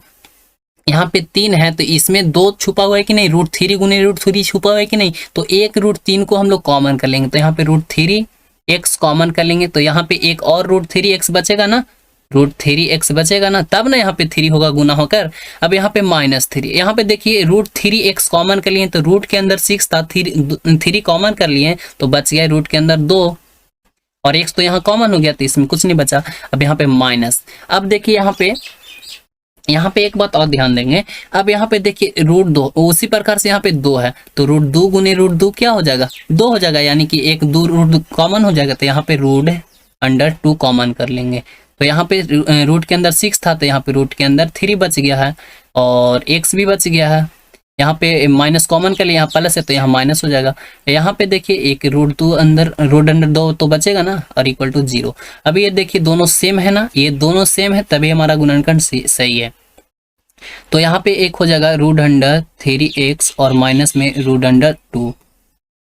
यहाँ पे 3 है तो इसमें 2 छुपा हुआ है कि नहीं, √3 गुने √3 छुपा हुआ है कि नहीं, तो एक √3 को हम लोग कॉमन कर लेंगे तो यहाँ पे √3x कॉमन कर लेंगे तो यहाँ पे एक और √3x बचेगा ना, √3x बचेगा ना, तब ना यहाँ पे 3 होगा गुना होकर। अब यहाँ पे -3, यहाँ पे देखिए √3x कॉमन कर लिए तो रूट के अंदर 6 था, 3 कॉमन कर लिए तो बच गया रूट के अंदर 2 और x तो यहाँ कॉमन हो गया तो इसमें कुछ नहीं बचा। अब यहाँ पे माइनस। अब देखिए यहाँ पे एक बात और ध्यान देंगे। अब यहाँ पे देखिए √2, उसी प्रकार से यहाँ पे 2 है तो √2 गुने √2 क्या हो जाएगा 2 हो जाएगा, यानी कि एक 2 √2 कॉमन हो जाएगा तो यहाँ पे √2 कॉमन कर लेंगे तो यहाँ पे रूट के अंदर 6 था तो यहाँ पे रूट के अंदर 3 बच गया है और x भी बच गया है। यहाँ पे माइनस कॉमन कर लिया, यहाँ प्लस है तो यहाँ माइनस हो जाएगा। यहाँ पे देखिए एक रूट अंडर 2 तो बचेगा ना, और इक्वल टू 0। अभी ये देखिए दोनों सेम है ना, ये दोनों सेम है तभी हमारा गुणनखंड सही है। तो यहाँ पे एक हो जाएगा रूट अंडर 3x और माइनस में रूट अंडर 2,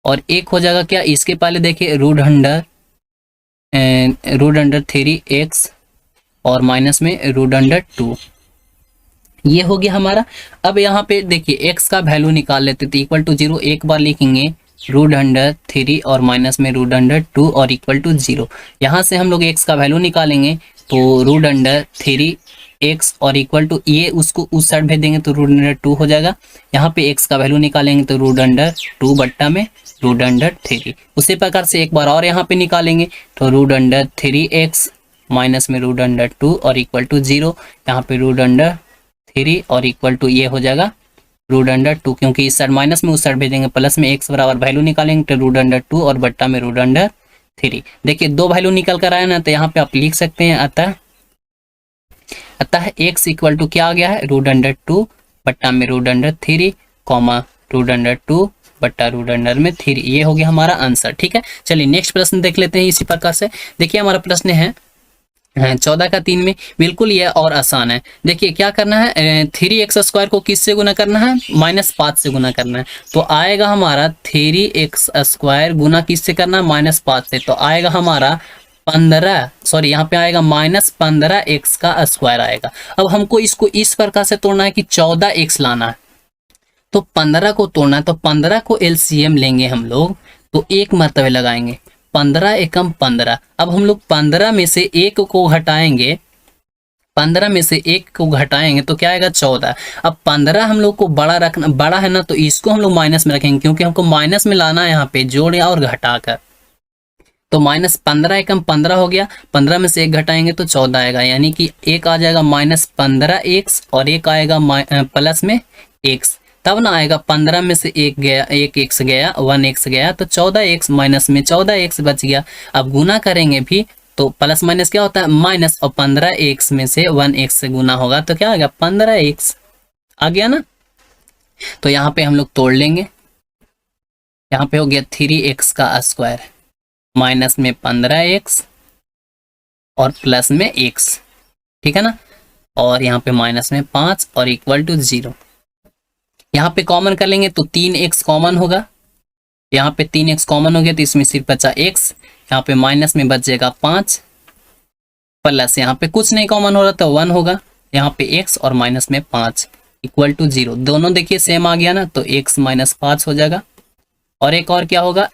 और एक हो जाएगा क्या, इसके पहले देखिए रूट अंडर 3x और माइनस में रूट अंडर 2, ये हो गया हमारा। अब यहाँ पे देखिए x का वैल्यू निकाल लेते तो इक्वल टू 0, एक बार लिखेंगे रूट अंडर 3 और माइनस में रूट अंडर 2 और इक्वल टू 0। यहाँ से हम लोग x का वैल्यू निकालेंगे तो रूट अंडर 3x और इक्वल टू, ये उसको उस साइड भेज देंगे तो रूट अंडर 2 हो जाएगा। यहाँ पे x का वैल्यू निकालेंगे तो रूट अंडर 2 बट्टा में रूट अंडर 3। उसी प्रकार से एक बार और यहाँ पे निकालेंगे तो रूट अंडर 3x माइनस में रूट अंडर 2 और इक्वल टू 0। यहाँ पे रूट अंडर 3 और इक्वल टू ये हो जाएगा रूट अंडर 2, क्योंकि इस साइड माइनस में उस साइड भेजेंगे प्लस में, x बराबर वैल्यू निकालेंगे तो रूट अंडर 2 और बट्टा में रूट अंडर 3। देखिए दो वैल्यू निकल कर आया ना, तो यहाँ पे आप लिख सकते हैं अतः x इक्वल टू क्या आ गया है, रूट अंडर 2 बट्टा में root under 3 comma root under 2 बट्टा रूट अंडर में 3। ये हो गया हमारा आंसर। ठीक है, चलिए नेक्स्ट प्रश्न देख लेते हैं इसी प्रकार से। देखिए हमारा प्रश्न है 14 का 3 में, बिल्कुल ये और आसान है। देखिए क्या करना है, 3x² को किससे गुना करना है, -5 से गुना करना है। तो आएगा हमारा 3x² गुना किससे करना है, -5 से, तो आएगा हमारा 15, सॉरी यहाँ पे आएगा -15x का स्क्वायर आएगा। अब हमको इसको इस प्रकार से तोड़ना है कि 14x लाना है, तो 15 को तोड़ना है, तो 15 को एलसीएम लेंगे हम लोग, तो एक मर्तबे लगाएंगे, 15 एकम 15। अब हम लोग 15 में से एक को घटाएंगे, 15 में से एक को घटाएंगे तो क्या आएगा, 14। अब 15 हम लोग को बड़ा रखना, बड़ा है ना, तो इसको हम लोग माइनस में रखेंगे, क्योंकि हमको माइनस में लाना है यहाँ पे जोड़ और घटाकर। तो -15 एकम 15 हो गया, 15 में से एक घटाएंगे तो 14 आएगा, यानी कि एक आ जाएगा -15x और एक आएगा प्लस में x। तब ना आएगा 15 में से एक गया, एक x गया, 1x गया, तो 14x माइनस में 14x बच गया। अब गुना करेंगे भी तो प्लस माइनस क्या होता है, माइनस, और 15x में से 1x से गुना होगा तो क्या आएगा, 15x आ गया ना। तो यहाँ पे हम लोग तोड़ लेंगे, यहाँ पे हो गया 3x का स्क्वायर माइनस में 15x और प्लस में x, ठीक है ना, और यहाँ पे माइनस में 5 और इक्वल टू 0। यहाँ पे कॉमन कर लेंगे तो 3x कॉमन होगा, यहाँ पे 3x कॉमन हो गया तो इसमें सिर्फ बचा x, यहाँ पे माइनस में बचेगा 5 प्लस, यहाँ पे कुछ नहीं कॉमन हो रहा तो 1 होगा, यहाँ पे x और माइनस में 5 इक्वल टू 0। दोनों देखिए सेम आ गया ना, तो x माइनस 5 हो जाएगा, और एक और क्या होगा,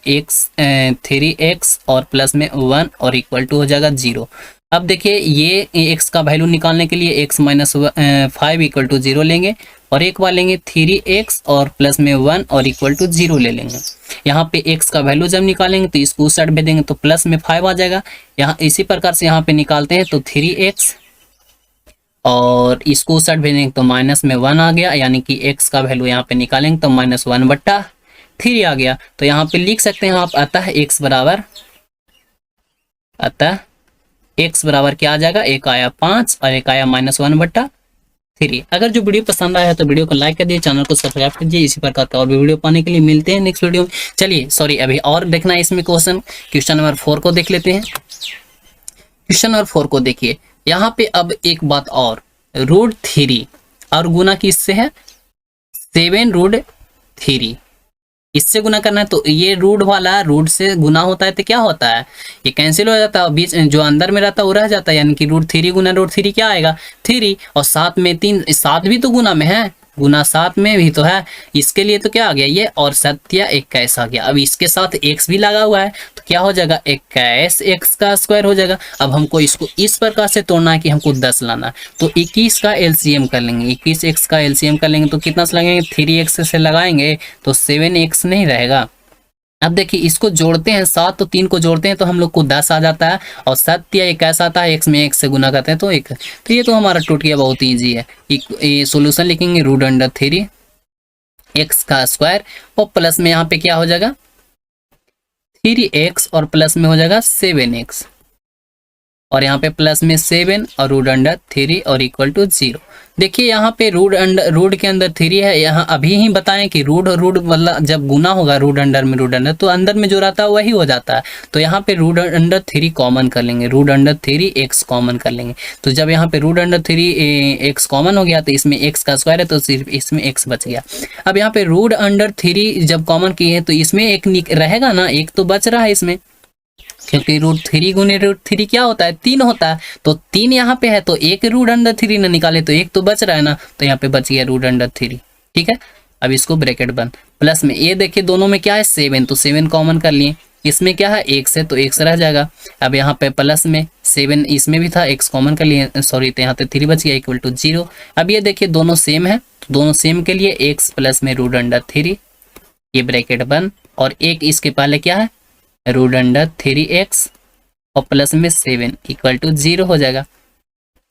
3x और प्लस में 1 और इक्वल टू हो जाएगा 0। अब देखिए ये x का वैल्यू निकालने के लिए x माइनस 5 इक्वल टू 0 लेंगे, और एक बार लेंगे 3x और प्लस में 1 और इक्वल टू 0 ले लेंगे। यहाँ पे x का वैल्यू जब निकालेंगे तो इसको उस साइड भेज देंगे तो प्लस में 5 आ जाएगा। यहाँ इसी प्रकार से यहाँ पे निकालते हैं तो 3x और इसको उस साइड भेजेंगे तो माइनस में 1 आ गया, यानी कि x का वैल्यू यहाँ पे निकालेंगे तो -1/3 आ गया। तो यहाँ पे लिख सकते हैं आप अतः x बराबर क्या आ जाएगा, एक आया 5 और एक आया -1/3। अगर जो वीडियो पसंद आया है तो वीडियो को लाइक कर दिए, चैनल को सब्सक्राइब कर दीजिए। इसी प्रकार का और भी वीडियो पाने के लिए मिलते हैं नेक्स्ट वीडियो में। चलिए सॉरी अभी और देखना है इसमें क्वेश्चन नंबर 4 को देख लेते हैं। क्वेश्चन नंबर 4 को देखिए, यहाँ पे अब एक बात और, √3 और गुना किससे है, 7√3, इससे गुना करना है। तो ये रूट वाला रूट से गुना होता है तो क्या होता है, ये कैंसिल हो जाता है, बीच जो अंदर में रहता है वो रह जाता है, यानी कि √3 गुना √3 क्या आएगा, 3, और 7 में 3, 7 भी तो गुना में है, गुना 7 में भी तो है, इसके लिए तो क्या आ गया ये, और 21 आ गया। अब इसके साथ x भी लगा हुआ है तो क्या हो जाएगा, 21x का स्क्वायर हो जाएगा। अब हमको इसको इस प्रकार से तोड़ना है कि हमको 10 लाना है, तो 21 का एलसीएम कर लेंगे, 21x का एलसीएम कर लेंगे तो कितना से लगेंगे, 3x से लगाएंगे तो 7x नहीं रहेगा। अब देखिए इसको जोड़ते हैं, 7 तो 3 को जोड़ते हैं तो हम लोग को 10 आ जाता है, और 21 आता है, x में 1 से गुना करते हैं तो 1। तो ये तो हमारा टूट गया, बहुत ईजी है। ये सोल्यूशन लिखेंगे √3 x का स्क्वायर, और प्लस में यहाँ पे क्या हो जाएगा 3x और प्लस में हो जाएगा 7x। और यहाँ पे प्लस में 7 और रूट अंडर 3 और इक्वल टू 0। देखिए यहाँ पे रूट के अंदर 3 है। यहाँ अभी ही बताएं कि रूट मतलब जब गुना होगा रूट अंडर में रूट अंडर, तो अंदर में जो रहता है वही हो जाता है। तो यहाँ पे रूट अंडर 3 कॉमन कर लेंगे, रूट अंडर 3 x कॉमन कर लेंगे। तो जब यहाँ पे रूट अंडर 3 x कॉमन हो गया तो इसमें x का स्क्वायर है, तो सिर्फ इसमें x बच गया। अब यहाँ पे रूट अंडर 3 जब कॉमन किए हैं तो इसमें एक रहेगा ना, एक तो बच रहा है इसमें, क्योंकि रूट 3 गुने रूट 3 क्या होता है, 3 होता है। तो 3 यहाँ पे है तो एक रूट अंडर 3 ना निकाले तो एक तो बच रहा है ना, तो यहाँ पे बच गया रूट अंडर 3। ठीक है, अब इसको ब्रैकेट बंद, प्लस में ये देखिए दोनों में क्या है 7, तो 7 कॉमन कर लिए। इसमें क्या है x है तो x रह जाएगा। अब यहाँ पे प्लस में 7 इसमें भी था, x कॉमन कर लिए, सॉरी, तो यहाँ पे 3 बच गया इक्वल टू 0। अब ये देखिए दोनों सेम है, तो दोनों सेम के लिए x प्लस में रूट अंडर 3, ये ब्रैकेट बंद, और एक इसके पहले क्या है रूट अंडर 3x और प्लस में 7 इक्वल टू 0 हो जाएगा।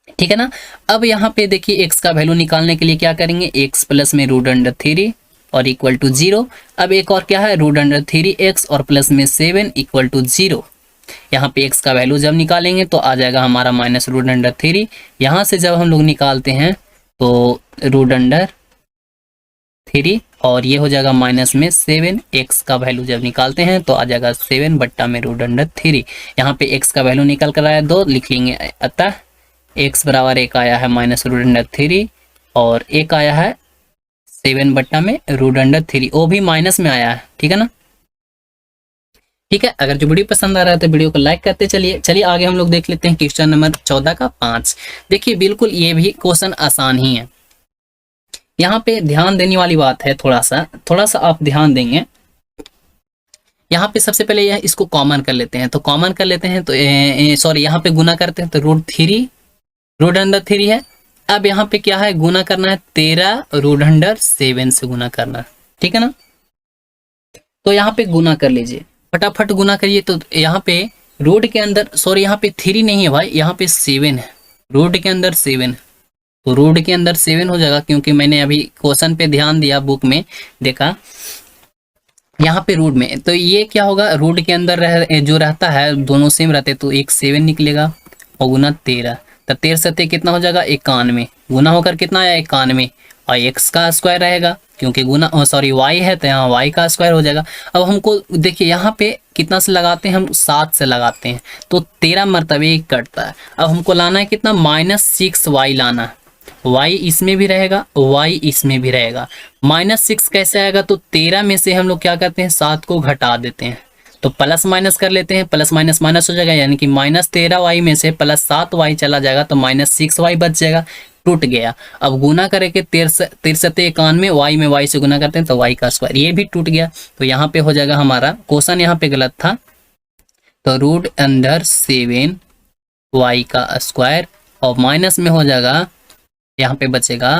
ठीक है ना। अब यहाँ पे देखिए x का वैल्यू निकालने के लिए क्या करेंगे, x प्लस में रूट अंडर 3 और इक्वल टू 0। अब एक और क्या है रूट अंडर 3x और प्लस में 7 इक्वल टू 0। यहाँ पे x का वैल्यू जब निकालेंगे तो आ जाएगा हमारा माइनस रूट अंडर 3। यहाँ से जब हम लोग निकालते हैं तो रूट अंडर 3 और ये हो जाएगा माइनस में 7, x का वैल्यू जब निकालते हैं तो आ जाएगा 7 बट्टा में रूट अंडर 3। यहाँ पे x का वैल्यू निकल कर आया 2, लिख लेंगे। अतः x बराबर एक आया है माइनस रूट अंडर 3 और एक आया है 7 बट्टा में रूट अंडर 3, वो भी माइनस में आया है। ठीक है ना। ठीक है, अगर जो वीडियो पसंद आ रहा है तो वीडियो को लाइक करते चलिए आगे हम लोग देख लेते हैं क्वेश्चन नंबर 14 का 5। देखिए बिल्कुल ये भी क्वेश्चन आसान ही है। यहाँ पे ध्यान देने वाली बात है, थोड़ा सा आप ध्यान देंगे। यहाँ पे सबसे पहले यह इसको कॉमन कर लेते हैं, तो कॉमन कर लेते हैं तो सॉरी यहाँ पे गुना करते हैं तो रूट अंडर 3 है। अब यहाँ पे क्या है गुना करना है 13 रूट अंडर 7 से गुना करना है। ठीक है ना। तो यहाँ पे गुना कर लीजिए, फटाफट गुना करिए। तो यहाँ पे रूट के अंदर, सॉरी यहाँ पे 3 नहीं है भाई, यहाँ पे 7 है, रूट के अंदर 7 है, तो रूट के अंदर 7 हो जाएगा। क्योंकि मैंने अभी क्वेश्चन पे ध्यान दिया, बुक में देखा, यहाँ पे रूट में, तो ये क्या होगा रूट के अंदर जो रहता है दोनों सेम रहते, तो एक 7 निकलेगा और गुना 13, तो 13 से कितना हो जाएगा 91, गुना होकर कितना आया 91, और x का स्क्वायर रहेगा क्योंकि गुना सॉरी y है तो यहाँ y का स्क्वायर हो जाएगा। अब हमको देखिए यहाँ पे कितना से लगाते हैं हम, 7 से लगाते हैं, तो 13 मरतबे कटता है। अब हमको लाना है कितना -6y लाना है, y इसमें भी रहेगा y इसमें भी रहेगा। -6 कैसे आएगा, तो 13 में से हम लोग क्या करते हैं 7 को घटा देते हैं, तो प्लस माइनस कर लेते हैं, प्लस माइनस माइनस हो जाएगा, यानी कि -13y में से +7y चला जाएगा तो -6y बच जाएगा, टूट गया। अब गुना करेंगे 13 y में y से गुना करते हैं तो y का स्क्वायर, ये भी टूट गया। तो यहाँ पे हो जाएगा हमारा क्वेश्चन यहाँ पे गलत था, तो रूट अंडर 7 y का स्क्वायर और माइनस में हो जाएगा, यहाँ पे बचेगा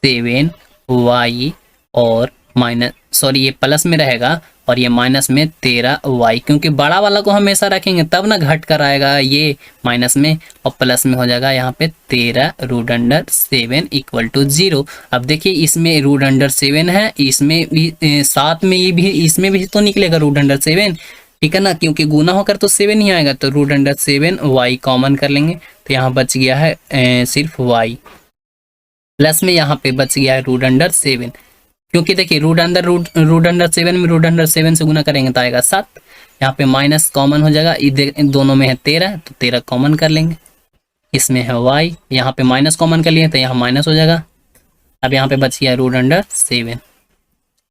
7y और माइनस, सॉरी ये प्लस में रहेगा और ये माइनस में 13y, क्योंकि बड़ा वाला को हमेशा रखेंगे तब ना घट कर आएगा ये माइनस में, और प्लस में हो जाएगा यहाँ पे 13 रूट अंडर 7 इक्वल टू 0। अब देखिए इसमें रूट अंडर 7 है, इसमें भी साथ में ये भी, इसमें भी तो निकलेगा रूट अंडर 7। ठीक है ना, क्योंकि गुना होकर तो 7 ही आएगा, तो रूट अंडर 7 y कॉमन कर लेंगे, तो यहाँ बच गया है सिर्फ y, प्लस में यहाँ पे बच गया है रूट अंडर 7, क्योंकि देखिए रूट अंडर 7 में रूट अंडर 7 से गुना करेंगे तो आएगा 7, यहाँ पे माइनस कॉमन हो जाएगा, इन दोनों में है 13 तो 13 कॉमन कर लेंगे, इसमें है y, यहाँ पे माइनस कॉमन कर लिए तो यहाँ माइनस हो जाएगा। अब यहाँ पे बच गया रूट अंडर 7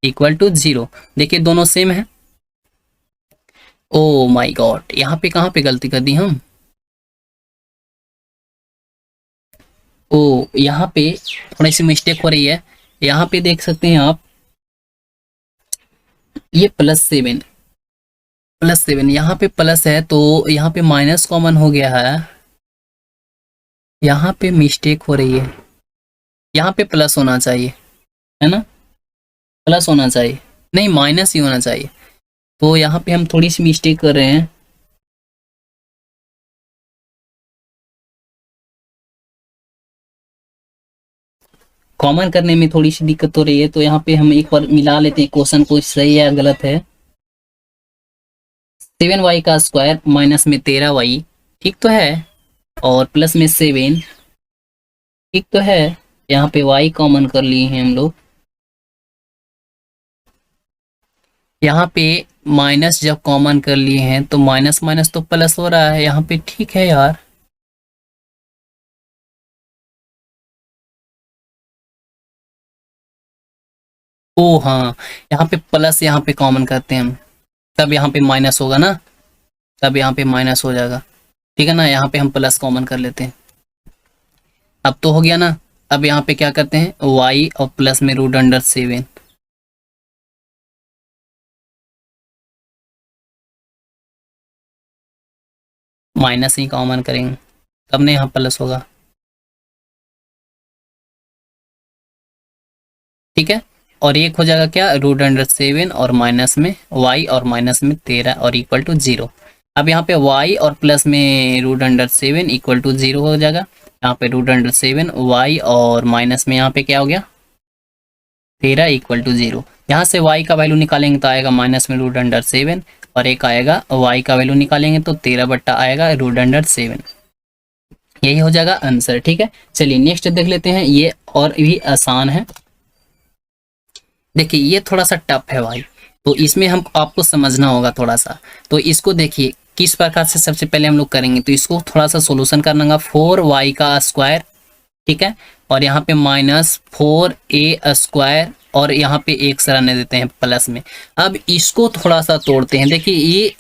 इक्वल टू 0। देखिए दोनों सेम है। ओ माई गॉड, यहाँ पे कहाँ पे गलती कर दी हम, ओ यहाँ पे थोड़ी सी मिस्टेक हो रही है। यहाँ पे देख सकते हैं आप, ये +7 यहाँ पे प्लस है तो यहाँ पे माइनस कॉमन हो गया है, यहाँ पे मिस्टेक हो रही है, यहाँ पे प्लस होना चाहिए, है ना, प्लस होना चाहिए, नहीं माइनस ही होना चाहिए, तो यहाँ पे हम थोड़ी सी मिस्टेक कर रहे हैं। कॉमन करने में थोड़ी सी दिक्कत हो रही है, तो यहाँ पे हम एक बार मिला लेते हैं क्वेश्चन को, सही है गलत है। 7y का स्क्वायर माइनस में 13y, ठीक तो है, और प्लस में 7 ठीक तो है। यहाँ पे y कॉमन कर लिए हैं हम लोग। यहाँ पे माइनस जब कॉमन कर लिए हैं तो माइनस माइनस तो प्लस हो रहा है यहाँ पे, ठीक है यार। ओ हाँ, यहाँ पे प्लस यहाँ पे कॉमन करते हैं हम, तब यहाँ पे माइनस होगा ना, तब यहाँ पे माइनस हो जाएगा, ठीक है ना। यहाँ पे हम प्लस कॉमन कर लेते हैं, अब तो हो गया ना। अब यहाँ पे क्या करते हैं, y और प्लस में √7, माइनस ही कॉमन करेंगे तब ना यहाँ प्लस होगा, ठीक है। और एक हो जाएगा क्या, √7 और माइनस में y और माइनस में 13 और इक्वल टू 0। अब यहाँ पे y और प्लस में √7 इक्वल टू 0 हो जाएगा। यहाँ पे √7 y और माइनस में यहाँ पे क्या हो गया, 13 इक्वल टू 0। यहाँ से y का वैल्यू निकालेंगे तो आएगा माइनस में √7 और एक आएगा y का वैल्यू निकालेंगे तो 13 बट्टा आएगा √7। यही हो जाएगा आंसर, ठीक है। चलिए नेक्स्ट देख लेते हैं, ये और भी आसान है। देखिए ये थोड़ा सा टफ है भाई, तो इसमें हम आपको समझना होगा थोड़ा सा। तो इसको देखिए किस प्रकार से सबसे पहले हम लोग करेंगे, तो इसको थोड़ा सा सोल्यूशन करना होगा। 4y², ठीक है, और यहाँ पे -4a² और यहाँ पे एक रहने देते हैं प्लस में। अब इसको थोड़ा सा तोड़ते हैं। देखिए ये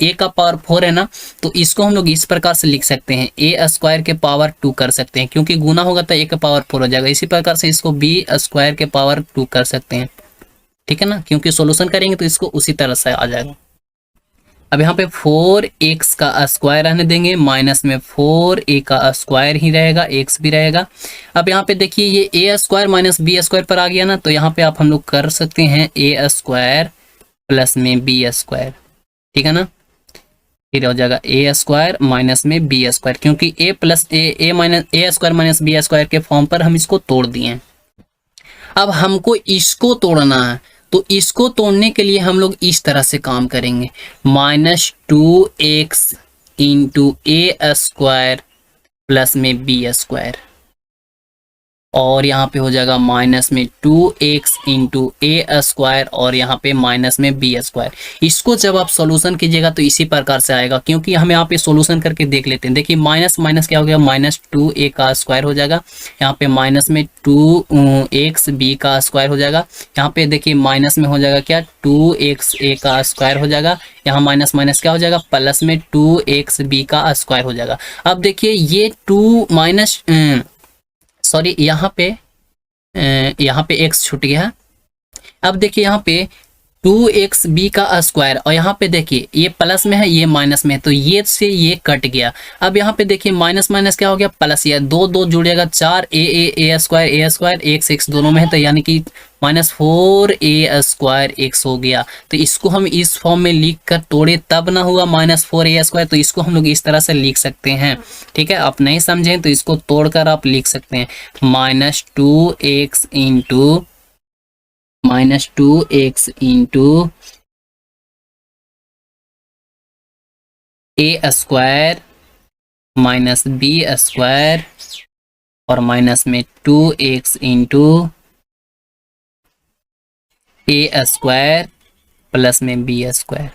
a का पावर 4 है ना, तो इसको हम लोग इस प्रकार से लिख सकते हैं, a² के पावर 2 कर सकते हैं, क्योंकि गुना होगा तो a का पावर 4 हो जाएगा। इसी प्रकार से इसको b² के पावर 2 कर सकते हैं, ठीक है ना, क्योंकि सोल्यूशन करेंगे तो इसको उसी तरह से आ जाएगा। अब यहाँ पे 4x का स्क्वायर रहने देंगे, माइनस में 4a का स्क्वायर ही रहेगा, x भी रहेगा। अब यहाँ पे देखिए ये a² माइनस b² पर आ गया ना, तो यहाँ पे आप हम लोग कर सकते हैं a² प्लस में b², ठीक है ना। फिर हो जाएगा a² माइनस में b², क्योंकि a minus a² minus b² के फॉर्म पर हम इसको तोड़ दिए। अब हमको इसको तोड़ना है, तो इसको तोड़ने के लिए हम लोग इस तरह से काम करेंगे, -2x इंटू a² प्लस में b², और यहाँ पे हो जाएगा माइनस में 2x इंटू a² और यहाँ पे माइनस में b²। इसको जब आप सॉल्यूशन कीजिएगा तो इसी प्रकार से आएगा, क्योंकि हम यहाँ पे सॉल्यूशन करके देख लेते हैं। देखिए माइनस माइनस क्या हो गया, -2a का स्क्वायर हो जाएगा, यहाँ पे माइनस में 2x b का स्क्वायर हो जाएगा। यहाँ पे देखिए माइनस में हो जाएगा क्या, 2x a का स्क्वायर हो जाएगा। यहाँ माइनस माइनस क्या हो जाएगा, प्लस में 2x b का स्क्वायर हो जाएगा। अब देखिए ये 2 माइनस सॉरी यहाँ पे x छूट गया। अब देखिए यहाँ पे 2xb का स्क्वायर, और यहाँ पे देखिए ये प्लस में है ये माइनस में है, तो ये से ये कट गया। अब यहाँ पे देखिए माइनस माइनस क्या हो गया, प्लस, या 2 2 जुड़ेगा 4 a² x दोनों में है, तो यानी कि -4a² x हो गया। तो इसको हम इस फॉर्म में लिख कर तोड़े तब ना हुआ -4a², तो इसको हम लोग इस तरह से लिख सकते हैं, ठीक है। आप नहीं समझें तो इसको तोड़कर आप लिख सकते हैं, -2x into a² minus b² और माइनस में 2x इंटू a² प्लस में b²।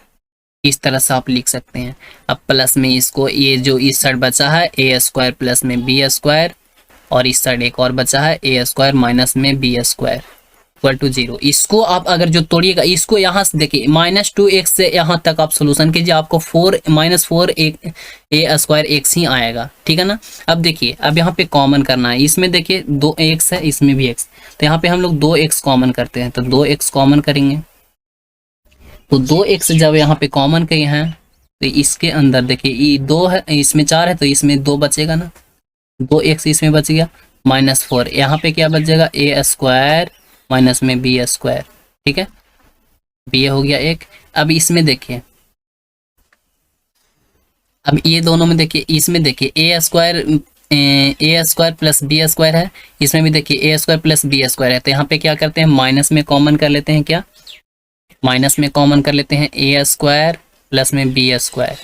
इस तरह से आप लिख सकते हैं। अब प्लस में इसको, ये जो इस साइड बचा है a² प्लस में b², और इस साइड एक और बचा है a² माइनस में b² इक्वल टू 0। इसको आप अगर जो तोड़िएगा, इसको यहाँ से देखिए -2x से यहाँ तक आप सोल्यूशन कीजिए, आपको -4a² x ही आएगा, ठीक है ना। अब देखिए अब यहाँ पे कॉमन करना है, इसमें देखिए 2x है, इसमें भी x, तो यहाँ पे हम लोग 2x कॉमन करते हैं, तो 2x कॉमन करेंगे। तो 2x जब यहाँ पे कॉमन किए हैं तो इसके अंदर देखिए ये 2 है, इसमें 4 है, तो इसमें 2 बचेगा ना, 2x इसमें बच गया, -4 यहाँ पे क्या बच जाएगा, a² माइनस में b², ठीक है, b हो गया एक। अब इसमें देखिए, अब ये दोनों में देखिए, इसमें देखिए a² प्लस b² है, इसमें भी देखिए a² प्लस b² है, तो यहाँ पे क्या करते हैं, माइनस में कॉमन कर लेते हैं, क्या माइनस में कॉमन कर लेते हैं a² प्लस में b²,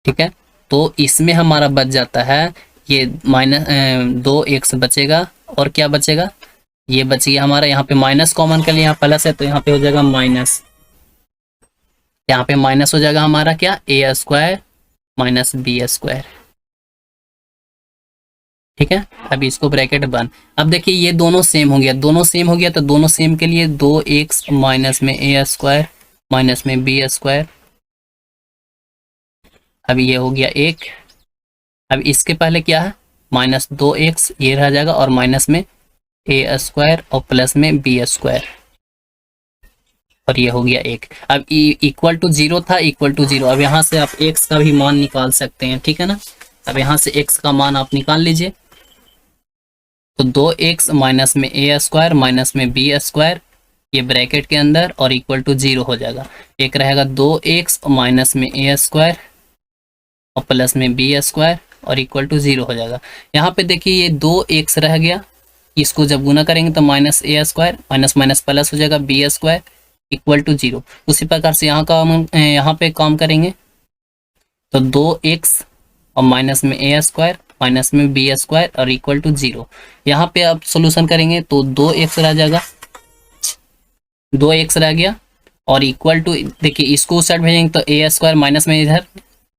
ठीक है। तो इसमें हमारा बच जाता है ये माइनस 2x बचेगा, और क्या बचेगा, ये बच गया हमारा, यहाँ पे माइनस कॉमन कर लिया, यहाँ प्लस है तो यहाँ पे हो जाएगा माइनस, यहाँ पे माइनस हो जाएगा हमारा क्या, ए स्क्वायर माइनस बी स्क्वायर। ठीक है, अब इसको ब्रैकेट बंद। अब देखिए ये दोनों सेम हो गया, दोनों सेम हो गया, तो दोनों सेम के लिए 2x माइनस में ए स्क्वायर माइनस में बी स्क्वायर, अब ये हो गया 1। अब इसके पहले क्या है, माइनस 2x ये रह जाएगा, और माइनस में ए स्क्वायर और प्लस में बी स्क्वायर, और ये हो गया 1। अब इक्वल टू 0 था, इक्वल टू 0। अब यहाँ से आप x का भी मान निकाल सकते हैं, ठीक है ना। अब यहाँ से x का मान आप निकाल लीजिए, तो 2x माइनस में ए स्क्वायर माइनस में बी स्क्वायर, ये ब्रैकेट के अंदर, और इक्वल टू 0 हो जाएगा। एक रहेगा 2x माइनस में ए स्क्वायर और प्लस में बी स्क्वायर, और इक्वल टू 0 हो जाएगा। यहाँ पे देखिए ये 2x रह गया, इसको जब गुना करेंगे तो माइनस ए स्क्वायर माइनस माइनस प्लस हो जाएगा बी स्क्वायर इक्वल टू 0। उसी प्रकार से यहाँ पे काम करेंगे, तो 2x और माइनस में ए स्क्वायर माइनस में बी स्क्वायर और इक्वल टू 0। यहाँ पे आप सोल्यूशन करेंगे तो 2x रह जाएगा, 2x रह गया, और इक्वल टू, देखिए इसको उस साइड भेजेंगे तो ए स्क्वायर माइनस में इधर,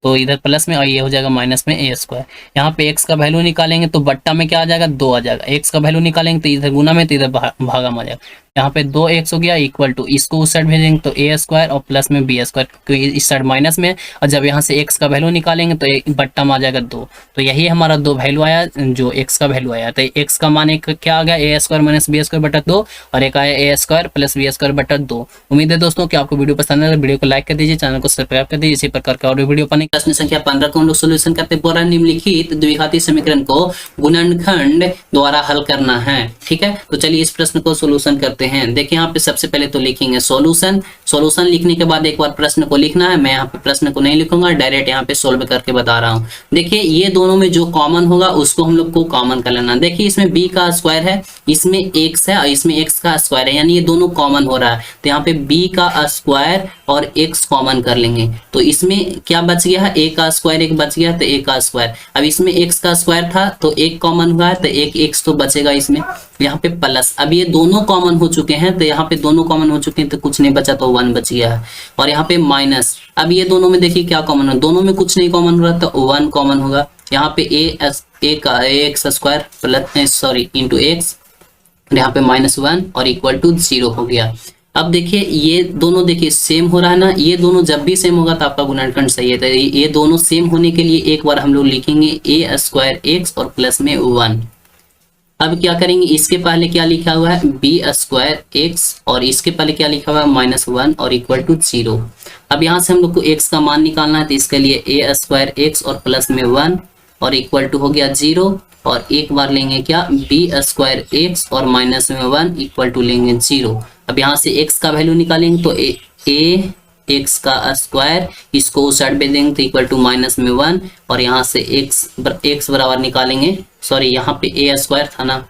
तो इधर प्लस में, और ये हो जाएगा माइनस में ए स्क्वायर। यहाँ पे x का वैल्यू निकालेंगे तो बट्टा में क्या आ जाएगा, 2 आ जाएगा। x का वैल्यू निकालेंगे तो इधर गुना में, तो इधर भागा में आ जाएगा। यहाँ पे 2x हो गया इक्वल टू, इसको उस साइड भेजेंगे तो ए स्क्वायर और प्लस में बी स्क्वायर, क्योंकि इस साइड माइनस में है, और जब यहाँ से x का वैल्यू निकालेंगे तो बट्टा में आ जाएगा 2। तो यही हमारा 2 वैल्यू आया, जो x का वैल्यू आया। तो x का मान एक क्या आ गया, ए स्क्वायर माइनस बी स्क्वायर बटा 2, और एक आया ए स्क्वायर प्लस बी स्क्वायर बटा 2। उम्मीद है दोस्तों कि आपको वीडियो पसंद है, वीडियो को लाइक कर दीजिए, चैनल को सब्सक्राइब कर दीजिए। इसी प्रकार का और वीडियो पाने प्रश्न संख्या 15 को हम लोग सोल्यूशन करते हैं। निम्नलिखित द्विघाती समीकरण को गुणनखंड द्वारा हल करना है। ठीक है, तो चलिए इस प्रश्न को सोल्यूशन करते हैं। देखिए यहाँ पे सबसे पहले तो लिखेंगे सॉल्यूशन। सॉल्यूशन लिखने के बाद एक बार प्रश्न को लिखना है। मैं यहाँ पे प्रश्न को नहीं लिखूंगा, डायरेक्ट यहाँ पे सोल्व करके बता रहा हूँ। देखिए ये दोनों में जो कॉमन होगा उसको हम लोग को कॉमन कर लेना। देखिए इसमें b का स्क्वायर है, इसमें x है और इसमें x का स्क्वायर है, यानी ये दोनों कॉमन हो रहा है। तो यहाँ पे b का स्क्वायर और x कॉमन कर लेंगे, तो इसमें क्या बच गया है, a का स्क्वायर एक बच गया, तो a का स्क्वायर। अब इसमें x का स्क्वायर था तो एक कॉमन हुआ है, तो एक x तो बचेगा इसमें। यहाँ पे प्लस, अब ये दोनों कॉमन हो चुके हैं, तो यहाँ पे दोनों कॉमन हो चुके हैं तो कुछ नहीं बचा, तो 1 बच गया है। और यहाँ पे माइनस, अब ये दोनों में देखिए क्या कॉमन है, दोनों में कुछ नहीं कॉमन हो रहा, तो 1 कॉमन होगा। यहाँ पे a का x square plus sorry into x, यहाँ पे -1 और इक्वल टू 0 हो गया। अब देखिए ये दोनों देखिए सेम हो रहा है ना, ये दोनों जब भी सेम होगा तो आपका गुणनखंड सही है। तो ये दोनों सेम होने के लिए एक बार हम लोग लिखेंगे a स्क्वायर x और प्लस में 1। अब क्या करेंगे, इसके पहले क्या लिखा हुआ है b स्क्वायर x, और इसके पहले क्या लिखा हुआ है -1 और इक्वल टू 0। अब यहाँ से हम लोग को x का मान निकालना है, तो इसके लिए a स्क्वायर x और प्लस में 1 और इक्वल टू हो गया 0, और एक बार लेंगे क्या b स्क्वायर x और माइनस में 1 इक्वल टू लेंगे 0। अब यहाँ से x का वैल्यू निकालेंगे तो a x का स्क्वायर, इसको उस साइड पे देंगे तो इक्वल टू माइनस में 1, और यहाँ से x बराबर निकालेंगे, सॉरी यहाँ पे a स्क्वायर था ना,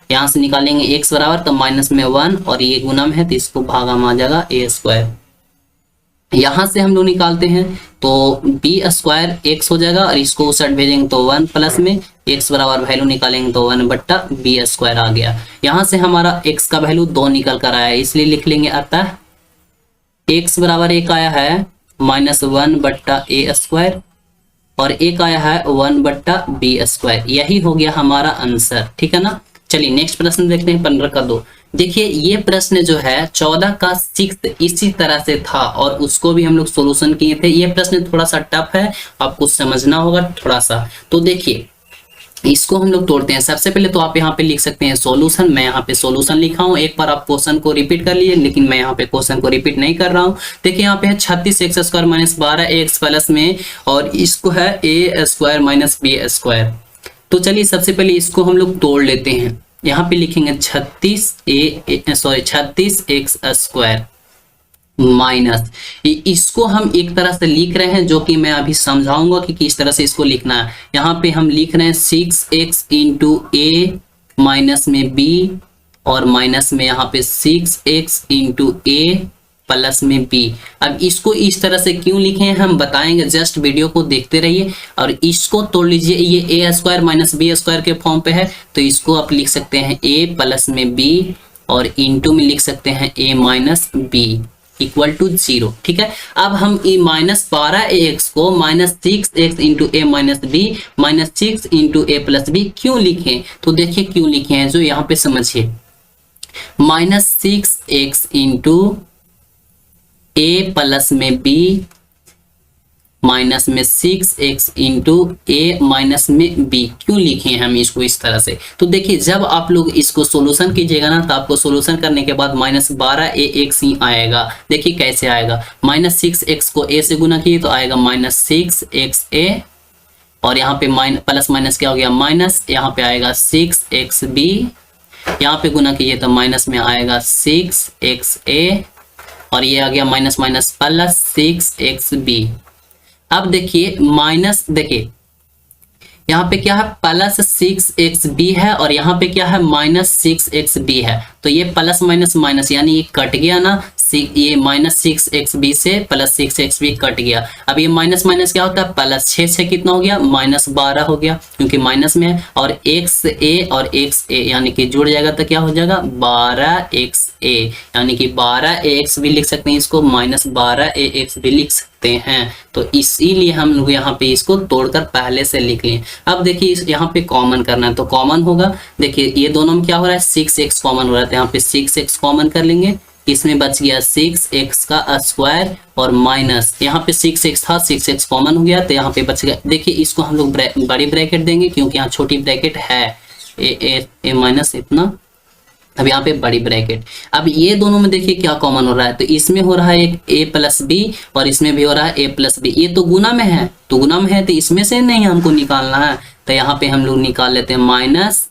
यहाँ से निकालेंगे x बराबर तो माइनस में 1, और ये गुना में है तो इसको भागा में आ जाएगा a स्क्वायर। यहाँ से हम लोग निकालते हैं तो b स्क्वायर x हो जाएगा, और इसको उस साइड भेजेंगे तो 1 प्लस में x बराबर वैल्यू निकालेंगे तो 1 बट्टा b स्क्वायर आ गया। यहाँ से हमारा x का वैल्यू 2 निकल कर आया है, इसलिए लिख लेंगे अतः x बराबर एक आया है -1 बट्टा a स्क्वायर, और एक आया है 1 बट्टा b स्क्वायर। यही हो गया हमारा आंसर। ठीक है ना। चलिए नेक्स्ट प्रश्न देखते हैं 15 का 2। देखिए ये प्रश्न जो है 14 का 6 इसी तरह से था, और उसको भी हम लोग सोल्यूशन किए थे। ये प्रश्न थोड़ा सा टफ है, आपको समझना होगा थोड़ा सा। तो देखिए इसको हम लोग तोड़ते हैं। सबसे पहले तो आप यहाँ पे लिख सकते हैं सॉल्यूशन। मैं यहाँ पे सॉल्यूशन लिखा हूँ, एक बार आप क्वेश्चन को रिपीट कर लिए, लेकिन मैं यहाँ पे क्वेश्चन को रिपीट नहीं कर रहा हूँ। देखिए यहाँ पे है 36x square minus 12x plus में, और इसको है a square minus b square. तो चलिए सबसे पहले इसको हम लोग तोड़ लेते हैं। यहाँ पे लिखेंगे 36x स्क्वायर माइनस, इसको हम एक तरह से लिख रहे हैं जो कि मैं अभी समझाऊंगा कि किस तरह से इसको लिखना है। यहाँ पे हम लिख रहे हैं 6x इंटू a माइनस में b, और माइनस में यहाँ पे 6x इंटू a प्लस में बी। अब इसको इस तरह से क्यों लिखे हैं हम बताएंगे, जस्ट वीडियो को देखते रहिए। और इसको तोड़ लीजिए, ये ए स्क्वायर माइनस बी स्क्वायर के फॉर्म पे है, तो इसको आप लिख सकते हैं ए प्लस में बी और इंटू में लिख सकते हैं ए माइनस बी इक्वल टू 0। ठीक है, अब हम ये -12ax को -6x इंटू ए माइनस बी -6 इंटू ए प्लस बी क्यों लिखें, तो देखिए क्यों लिखे हैं जो यहाँ पे समझिए। -6x इंटू ए प्लस में बी माइनस में 6x इंटू ए माइनस में बी क्यों लिखे हैं हम इसको इस तरह से। तो देखिए जब आप लोग इसको सोल्यूशन कीजिएगा ना, तो आपको सोल्यूशन करने के बाद -12ax ही आएगा। देखिए कैसे आएगा, -6x को a से गुना किए तो आएगा -6xa, और यहाँ पे प्लस माइनस क्या हो गया माइनस, यहाँ पे आएगा 6xb, यहाँ पे गुना कीजिए तो माइनस में आएगा 6xa, और ये आ गया माइनस माइनस प्लस 6xb। अब देखिए माइनस, देखिए यहाँ पे क्या है प्लस 6xb है और यहाँ पे क्या है -6xb है, तो ये प्लस माइनस माइनस यानी ये कट गया ना, ये -6xb से प्लस 6xb कट गया। अब ये माइनस माइनस क्या होता है प्लस, 6 से कितना हो गया -12 हो गया क्योंकि माइनस में है, और xa और xa यानी कि जुड़ जाएगा तो क्या हो जाएगा 12xa, यानी कि 12ax भी लिख सकते हैं इसको, -12ax भी लिख सकते हैं। तो इसीलिए हम लोग यहाँ पे इसको तोड़कर पहले से लिख लिए। अब देखिए यहाँ पे कॉमन करना है तो कॉमन होगा, देखिए ये दोनों में क्या हो रहा है 6x कॉमन हो रहा है, तो यहाँ पे 6x कॉमन कर लेंगे, इसमें बच गया 6x का स्क्वायर और माइनस यहाँ पे 6x था 6x कॉमन हो गया तो यहाँ पे बच गया। देखिए इसको हम लोग बड़ी ब्रैकेट देंगे क्योंकि यहाँ छोटी ब्रैकेट है ए माइनस इतना, अब यहाँ पे बड़ी ब्रैकेट। अब ये दोनों में देखिए क्या कॉमन हो रहा है, तो इसमें हो रहा है एक a प्लस बी और इसमें भी हो रहा है a प्लस बी, ये तो गुना में है, तो गुना में है तो इसमें से नहीं हमको निकालना है, तो यहाँ पे हम लोग निकाल लेते हैं माइनस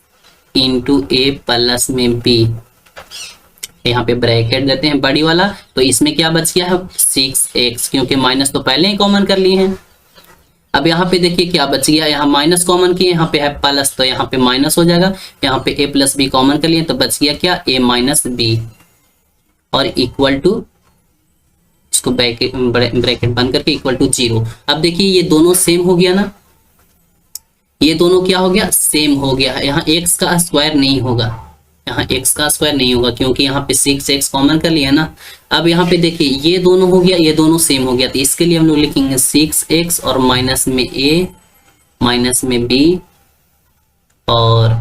इंटू ए प्लस में बी, यहाँ पे ब्रैकेट देते हैं बड़ी वाला, तो इसमें क्या बच गया है 6x क्योंकि माइनस तो पहले ही कॉमन कर लिए हैं। अब यहाँ पे देखिए क्या बच गया, यहाँ माइनस कॉमन किए, यहाँ पे है प्लस तो यहाँ पे माइनस हो जाएगा, यहाँ पे a प्लस बी कॉमन कर लिए तो बच गया क्या a माइनस बी, और इक्वल टू इसको ब्रैकेट बंद करके इक्वल टू 0। अब देखिए ये दोनों सेम हो गया ना, ये दोनों क्या हो गया सेम हो गया है, यहाँ x का स्क्वायर नहीं होगा, यहाँ x का स्क्वायर नहीं होगा क्योंकि यहाँ पे 6x कॉमन कर लिया ना। अब यहाँ पे देखिए ये दोनों हो गया, ये दोनों सेम हो गया, तो इसके लिए हम लोग लिखेंगे 6x और माइनस में a माइनस में b और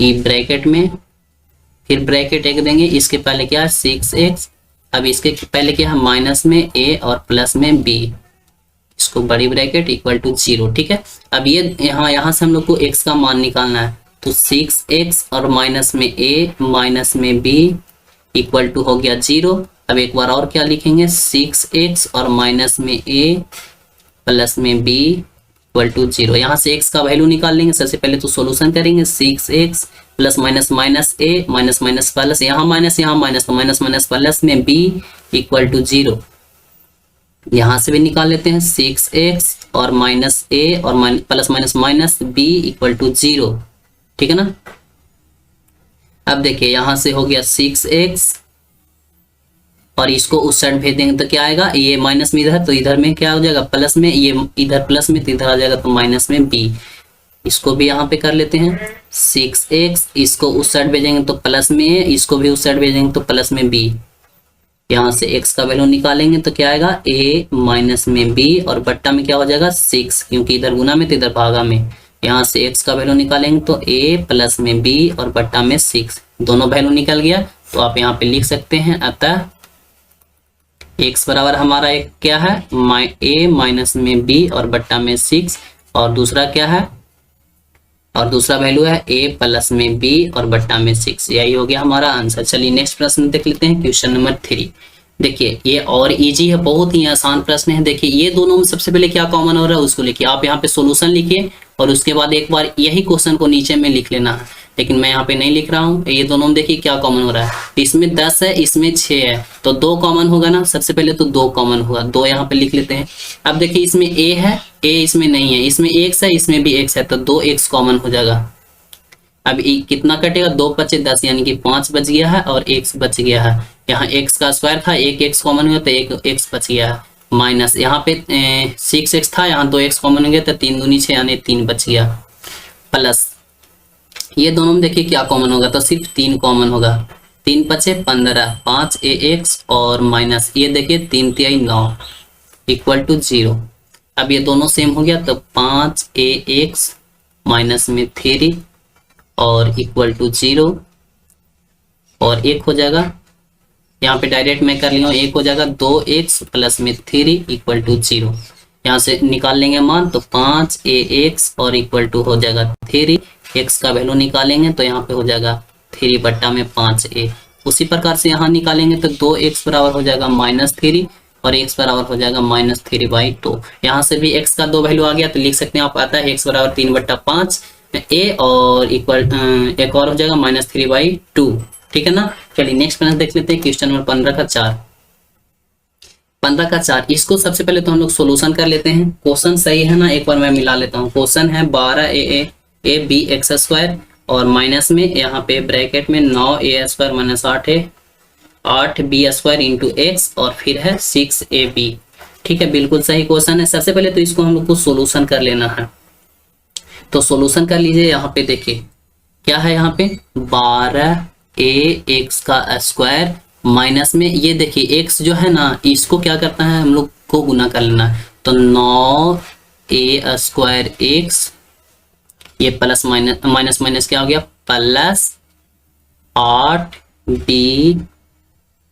ई ब्रैकेट में, फिर ब्रैकेट एक देंगे, इसके पहले क्या है 6x, अब इसके पहले क्या है माइनस में a और प्लस में b, इसको बड़ी ब्रैकेट इक्वल टू 0। ठीक है, अब ये यहाँ से हम लोग को x का मान निकालना है, तो 6x और माइनस में a माइनस में b इक्वल टू हो गया 0। अब एक बार और क्या लिखेंगे 6x और माइनस में a प्लस में b इक्वल टू 0। यहाँ से x का वैल्यू निकाल लेंगे, सबसे पहले तो सॉल्यूशन करेंगे 6x plus minus minus a minus minus plus, यहाँ माइनस तो माइनस माइनस प्लस में b इक्वल टू 0। यहाँ से भी निकाल लेते हैं 6x और माइनस a और plus minus minus b equal to 0। ठीक है ना। अब देखिए यहाँ से हो गया 6x और इसको उस साइड भेज देंगे तो क्या आएगा, ये माइनस में इधर तो इधर में क्या हो जाएगा प्लस में, ये इधर प्लस में तो इधर आ जाएगा तो माइनस में b। इसको भी यहाँ पे कर लेते हैं 6x, इसको उस साइड भेजेंगे तो प्लस में है, इसको भी उस साइड भेजेंगे तो प्लस में b। यहाँ से x का वैल्यू निकालेंगे तो क्या आएगा a माइनस में b और बट्टा में क्या हो जाएगा 6 क्योंकि इधर गुना में तो इधर भागा में। यहाँ से x का वैल्यू निकालेंगे तो a प्लस में b और बट्टा में 6, दोनों वैल्यू निकल गया तो आप यहाँ पे लिख सकते हैं। अतः x बराबर हमारा एक क्या है a माइनस में b और बट्टा में 6, और दूसरा क्या है, और दूसरा वैल्यू है a प्लस में b और बट्टा में 6। यही हो गया हमारा आंसर। चलिए नेक्स्ट प्रश्न देख लेते हैं, क्वेश्चन नंबर 3। देखिए ये और इजी है, बहुत ही आसान प्रश्न है। देखिए ये दोनों में सबसे पहले क्या कॉमन हो रहा है उसको लिखिए, आप यहाँ पे सॉल्यूशन लिखिए और उसके बाद एक बार यही क्वेश्चन को नीचे में लिख लेना है, लेकिन मैं यहाँ पे नहीं लिख रहा हूँ। ये दोनों में देखिए क्या कॉमन हो रहा है, इसमें 10 है इसमें 6 है तो 2 कॉमन होगा ना, सबसे पहले तो 2 कॉमन होगा, 2 यहाँ पे लिख लेते हैं। अब देखिए इसमें a है, a इसमें नहीं है, इसमें x है इसमें भी x है तो 2x कॉमन हो जाएगा। अब कितना कटेगा, 2 पचे 10 यानी कि 5 बच गया है और x बच गया है। यहाँ x का स्क्वायर था, एक x कॉमन हुआ तो एक x बच गया है। माइनस यहाँ पे 6x था, यहाँ 2x कॉमन हो गया तो 3 दूनी 6 यानी 3 बच गया। प्लस ये दोनों में देखिए क्या कॉमन होगा, तो सिर्फ 3 कॉमन होगा। 3 पचे 15, 5 ax और माइनस ये देखिए 3 तिहाई 9 इक्वल टू 0। अब ये दोनों सेम हो गया तो 5 ax माइनस में 3 और इक्वल टू 0 और 1 हो जाएगा। यहाँ पे डायरेक्ट मैं कर लिया हूँ, 1 हो जाएगा 2x प्लस में 3 इक्वल टू 0। यहाँ से निकाल लेंगे मान तो 5 ax और इक्वल टू हो जाएगा 3, x का वैल्यू निकालेंगे तो यहाँ पे हो जाएगा 3 बट्टा में 5a। उसी प्रकार से यहाँ निकालेंगे तो 2x बराबर हो जाएगा -3 और x बराबर हो जाएगा -3/2। यहाँ से भी x का 2 वैल्यू आ गया तो लिख सकते हैं आप, आता है x बराबर 3/5 a और इक्वल एक और हो जाएगा -3/2। ठीक है ना। चलिए नेक्स्ट क्वेश्चन देख लेते हैं, क्वेश्चन नंबर 15 का 4। इसको सबसे पहले तो हम लोग सोल्यूशन कर लेते हैं। क्वेश्चन सही है ना, एक बार मैं मिला लेता हूँ। क्वेश्चन है 12a b x स्क्वायर और माइनस में यहाँ पे ब्रैकेट में 9a square minus 8b square into x और फिर है 6ab। ठीक है, बिल्कुल सही क्वेश्चन है। सबसे पहले तो इसको हम लोग को सोल्यूशन कर लेना है, तो सोल्यूशन कर लीजिए। यहाँ पे देखिए क्या है, यहाँ पे 12a x का स्क्वायर माइनस में ये देखिए x जो है ना, इसको क्या करता है हम लोग को गुना कर लेना है, तो 9a स्क्वायर x ये प्लस माइनस माइनस क्या हो गया प्लस 8b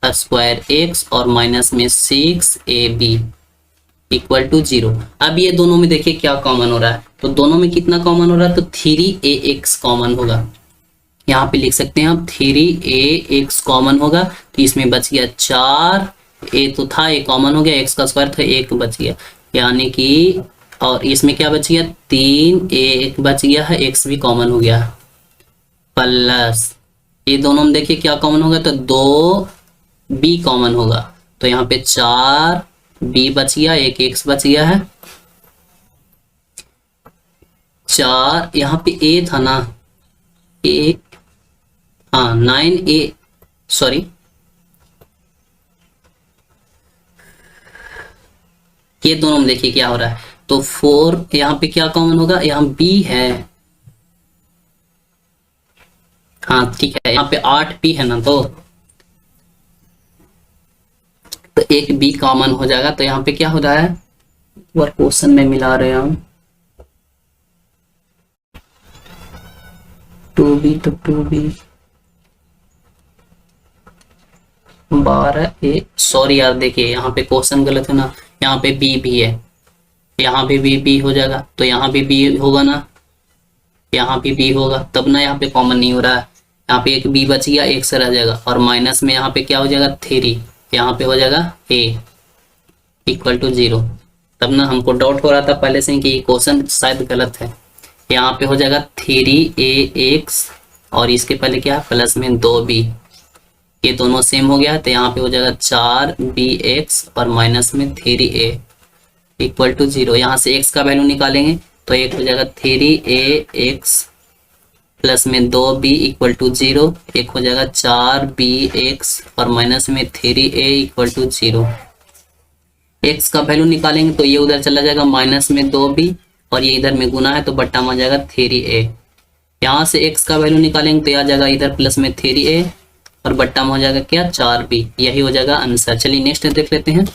स्क्वायर x और माइनस में 6ab इक्वल टू 0। अब ये दोनों में देखिए क्या कॉमन हो रहा है, तो दोनों में कितना कॉमन हो रहा है, तो 3ax कॉमन होगा। यहाँ पे लिख सकते हैं आप 3ax कॉमन होगा, तो इसमें बच गया 4a तो था, ये कॉमन हो गया, x का स्क्वायर था 1 बच गया, यानी कि और इसमें क्या बच गया 3a बच गया है, x भी कॉमन हो गया। प्लस ये दोनों में देखिए क्या कॉमन होगा, तो 2b कॉमन होगा, तो यहाँ पे 4b बच गया, एक x बच गया है। 4 यहाँ पे a था ना, a हाँ 9a सॉरी ये दोनों में देखिए क्या हो रहा है, तो 4 यहाँ पे क्या कॉमन होगा, यहाँ b है, हाँ ठीक है, यहाँ पे 8b है ना, तो एक b कॉमन हो जाएगा। तो यहाँ पे क्या हो रहा है, वो क्वेश्चन में मिला रहे हम 2b, तो 2b 12a सॉरी यार देखिए यहाँ पे क्वेश्चन गलत है ना, यहाँ पे b भी है, यहाँ पे b हो जाएगा, तो यहाँ पे b होगा ना, यहाँ पे b होगा, तब ना यहाँ पे कॉमन नहीं हो रहा है, यहाँ पे एक b बच गया, एक से रह जाएगा, और माइनस में यहाँ पे क्या हो जाएगा 3, यहाँ पे हो जाएगा a इक्वल टू 0। तब ना हमको डाउट हो रहा था पहले से कि ये क्वेश्चन शायद गलत है। यहाँ पे हो जाएगा 3ax और इसके पहले क्या है प्लस में 2b, ये दोनों सेम हो गया, तो यहाँ पे हो जाएगा 4bx और माइनस में 3a इक्वल टू 0। यहाँ से x का वैल्यू निकालेंगे तो एक हो जाएगा 3ax प्लस में 2b इक्वल टू 0, एक हो जाएगा 4bx और माइनस में 3a इक्वल टू 0। x का वैल्यू निकालेंगे तो ये उधर चला जाएगा माइनस में 2b और ये इधर में गुना है तो बट्टा में आ जाएगा 3a। यहाँ से x का वैल्यू निकालेंगे तो आ जाएगा इधर प्लस में 3a और बट्टा में हो जाएगा क्या 4b, यही हो जाएगा आंसर। चलिए नेक्स्ट देख लेते हैं।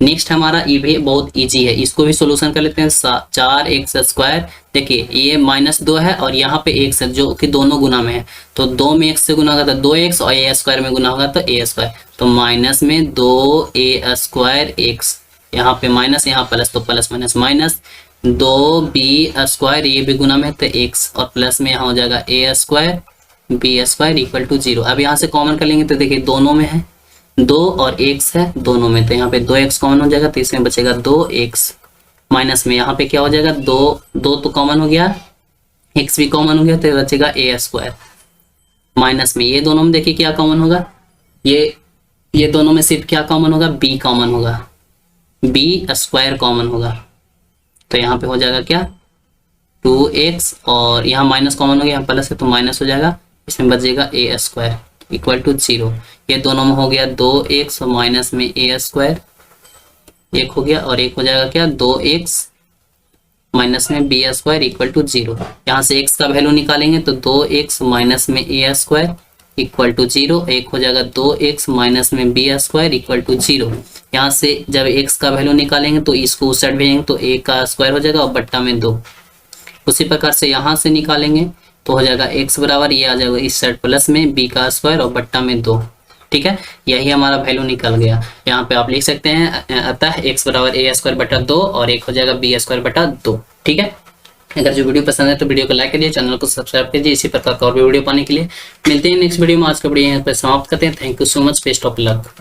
नेक्स्ट हमारा ये भी बहुत इजी है, इसको भी सोल्यूशन कर लेते हैं। 4x स्क्वायर देखिए ये -2 है और यहाँ पे x है जो कि दोनों गुना में है, तो 2 में x से गुना होगा तो 2x और a स्क्वायर में गुना होगा तो a स्क्वायर, तो माइनस में 2a स्क्वायर x, यहाँ पे माइनस यहाँ प्लस, तो plus minus minus 2b square ये भी गुना में है तो x और प्लस में यहाँ हो जाएगा a square b square equal to 0। अब यहाँ से कॉमन कर लेंगे तो देखिए दोनों में है 2 और x है दोनों में, तो यहाँ पे 2x कॉमन हो जाएगा तो इसमें बचेगा 2x, माइनस में यहाँ पे क्या हो जाएगा 2 तो कॉमन हो गया, x भी कॉमन हो गया तो बचेगा a स्क्वायर, माइनस में ये दोनों में देखिए क्या कॉमन होगा, ये दोनों में सिर्फ क्या कॉमन होगा b कॉमन होगा, b स्क्वायर कॉमन होगा, तो यहाँ पे हो जाएगा क्या 2x और यहाँ माइनस कॉमन हो गया, यहाँ प्लस है तो माइनस हो जाएगा, इसमें बचेगा ए स्क्वायर इक्वल टू 0। ये दोनों में हो गया 2x और माइनस में ए स्क्वायर, एक हो गया और एक हो जाएगा क्या 2x माइनस में बी स्क्वायर इक्वल टू 0। यहाँ से x का वैल्यू निकालेंगे तो 2x माइनस में ए स्क्वायर इक्वल टू 0, एक हो जाएगा 2x माइनस में बी स्क्वायर इक्वल टू 0। यहाँ से जब x का वैल्यू निकालेंगे तो इसको उस साइड भेजेंगे तो a का स्क्वायर हो जाएगा और बट्टा में 2। उसी प्रकार से यहाँ से निकालेंगे तो हो जाएगा x बराबर, ये आ जाएगा इस साइड प्लस में b का स्क्वायर और बट्टा में 2। ठीक है, यही हमारा वैल्यू निकल गया। यहाँ पे आप लिख सकते हैं अतः x बराबर ए स्क्वायर बटा 2 और एक हो जाएगा बी स्क्वायर बटा 2। ठीक है, अगर जो वीडियो पसंद है तो वीडियो को लाइक करिए, चैनल को सब्सक्राइब कीजिए। इसी प्रकार का और भी वीडियो पाने के लिए मिलते हैं नेक्स्ट वीडियो में। आज का वीडियो यहाँ पर समाप्त करते हैं। Thank you so much, best of luck.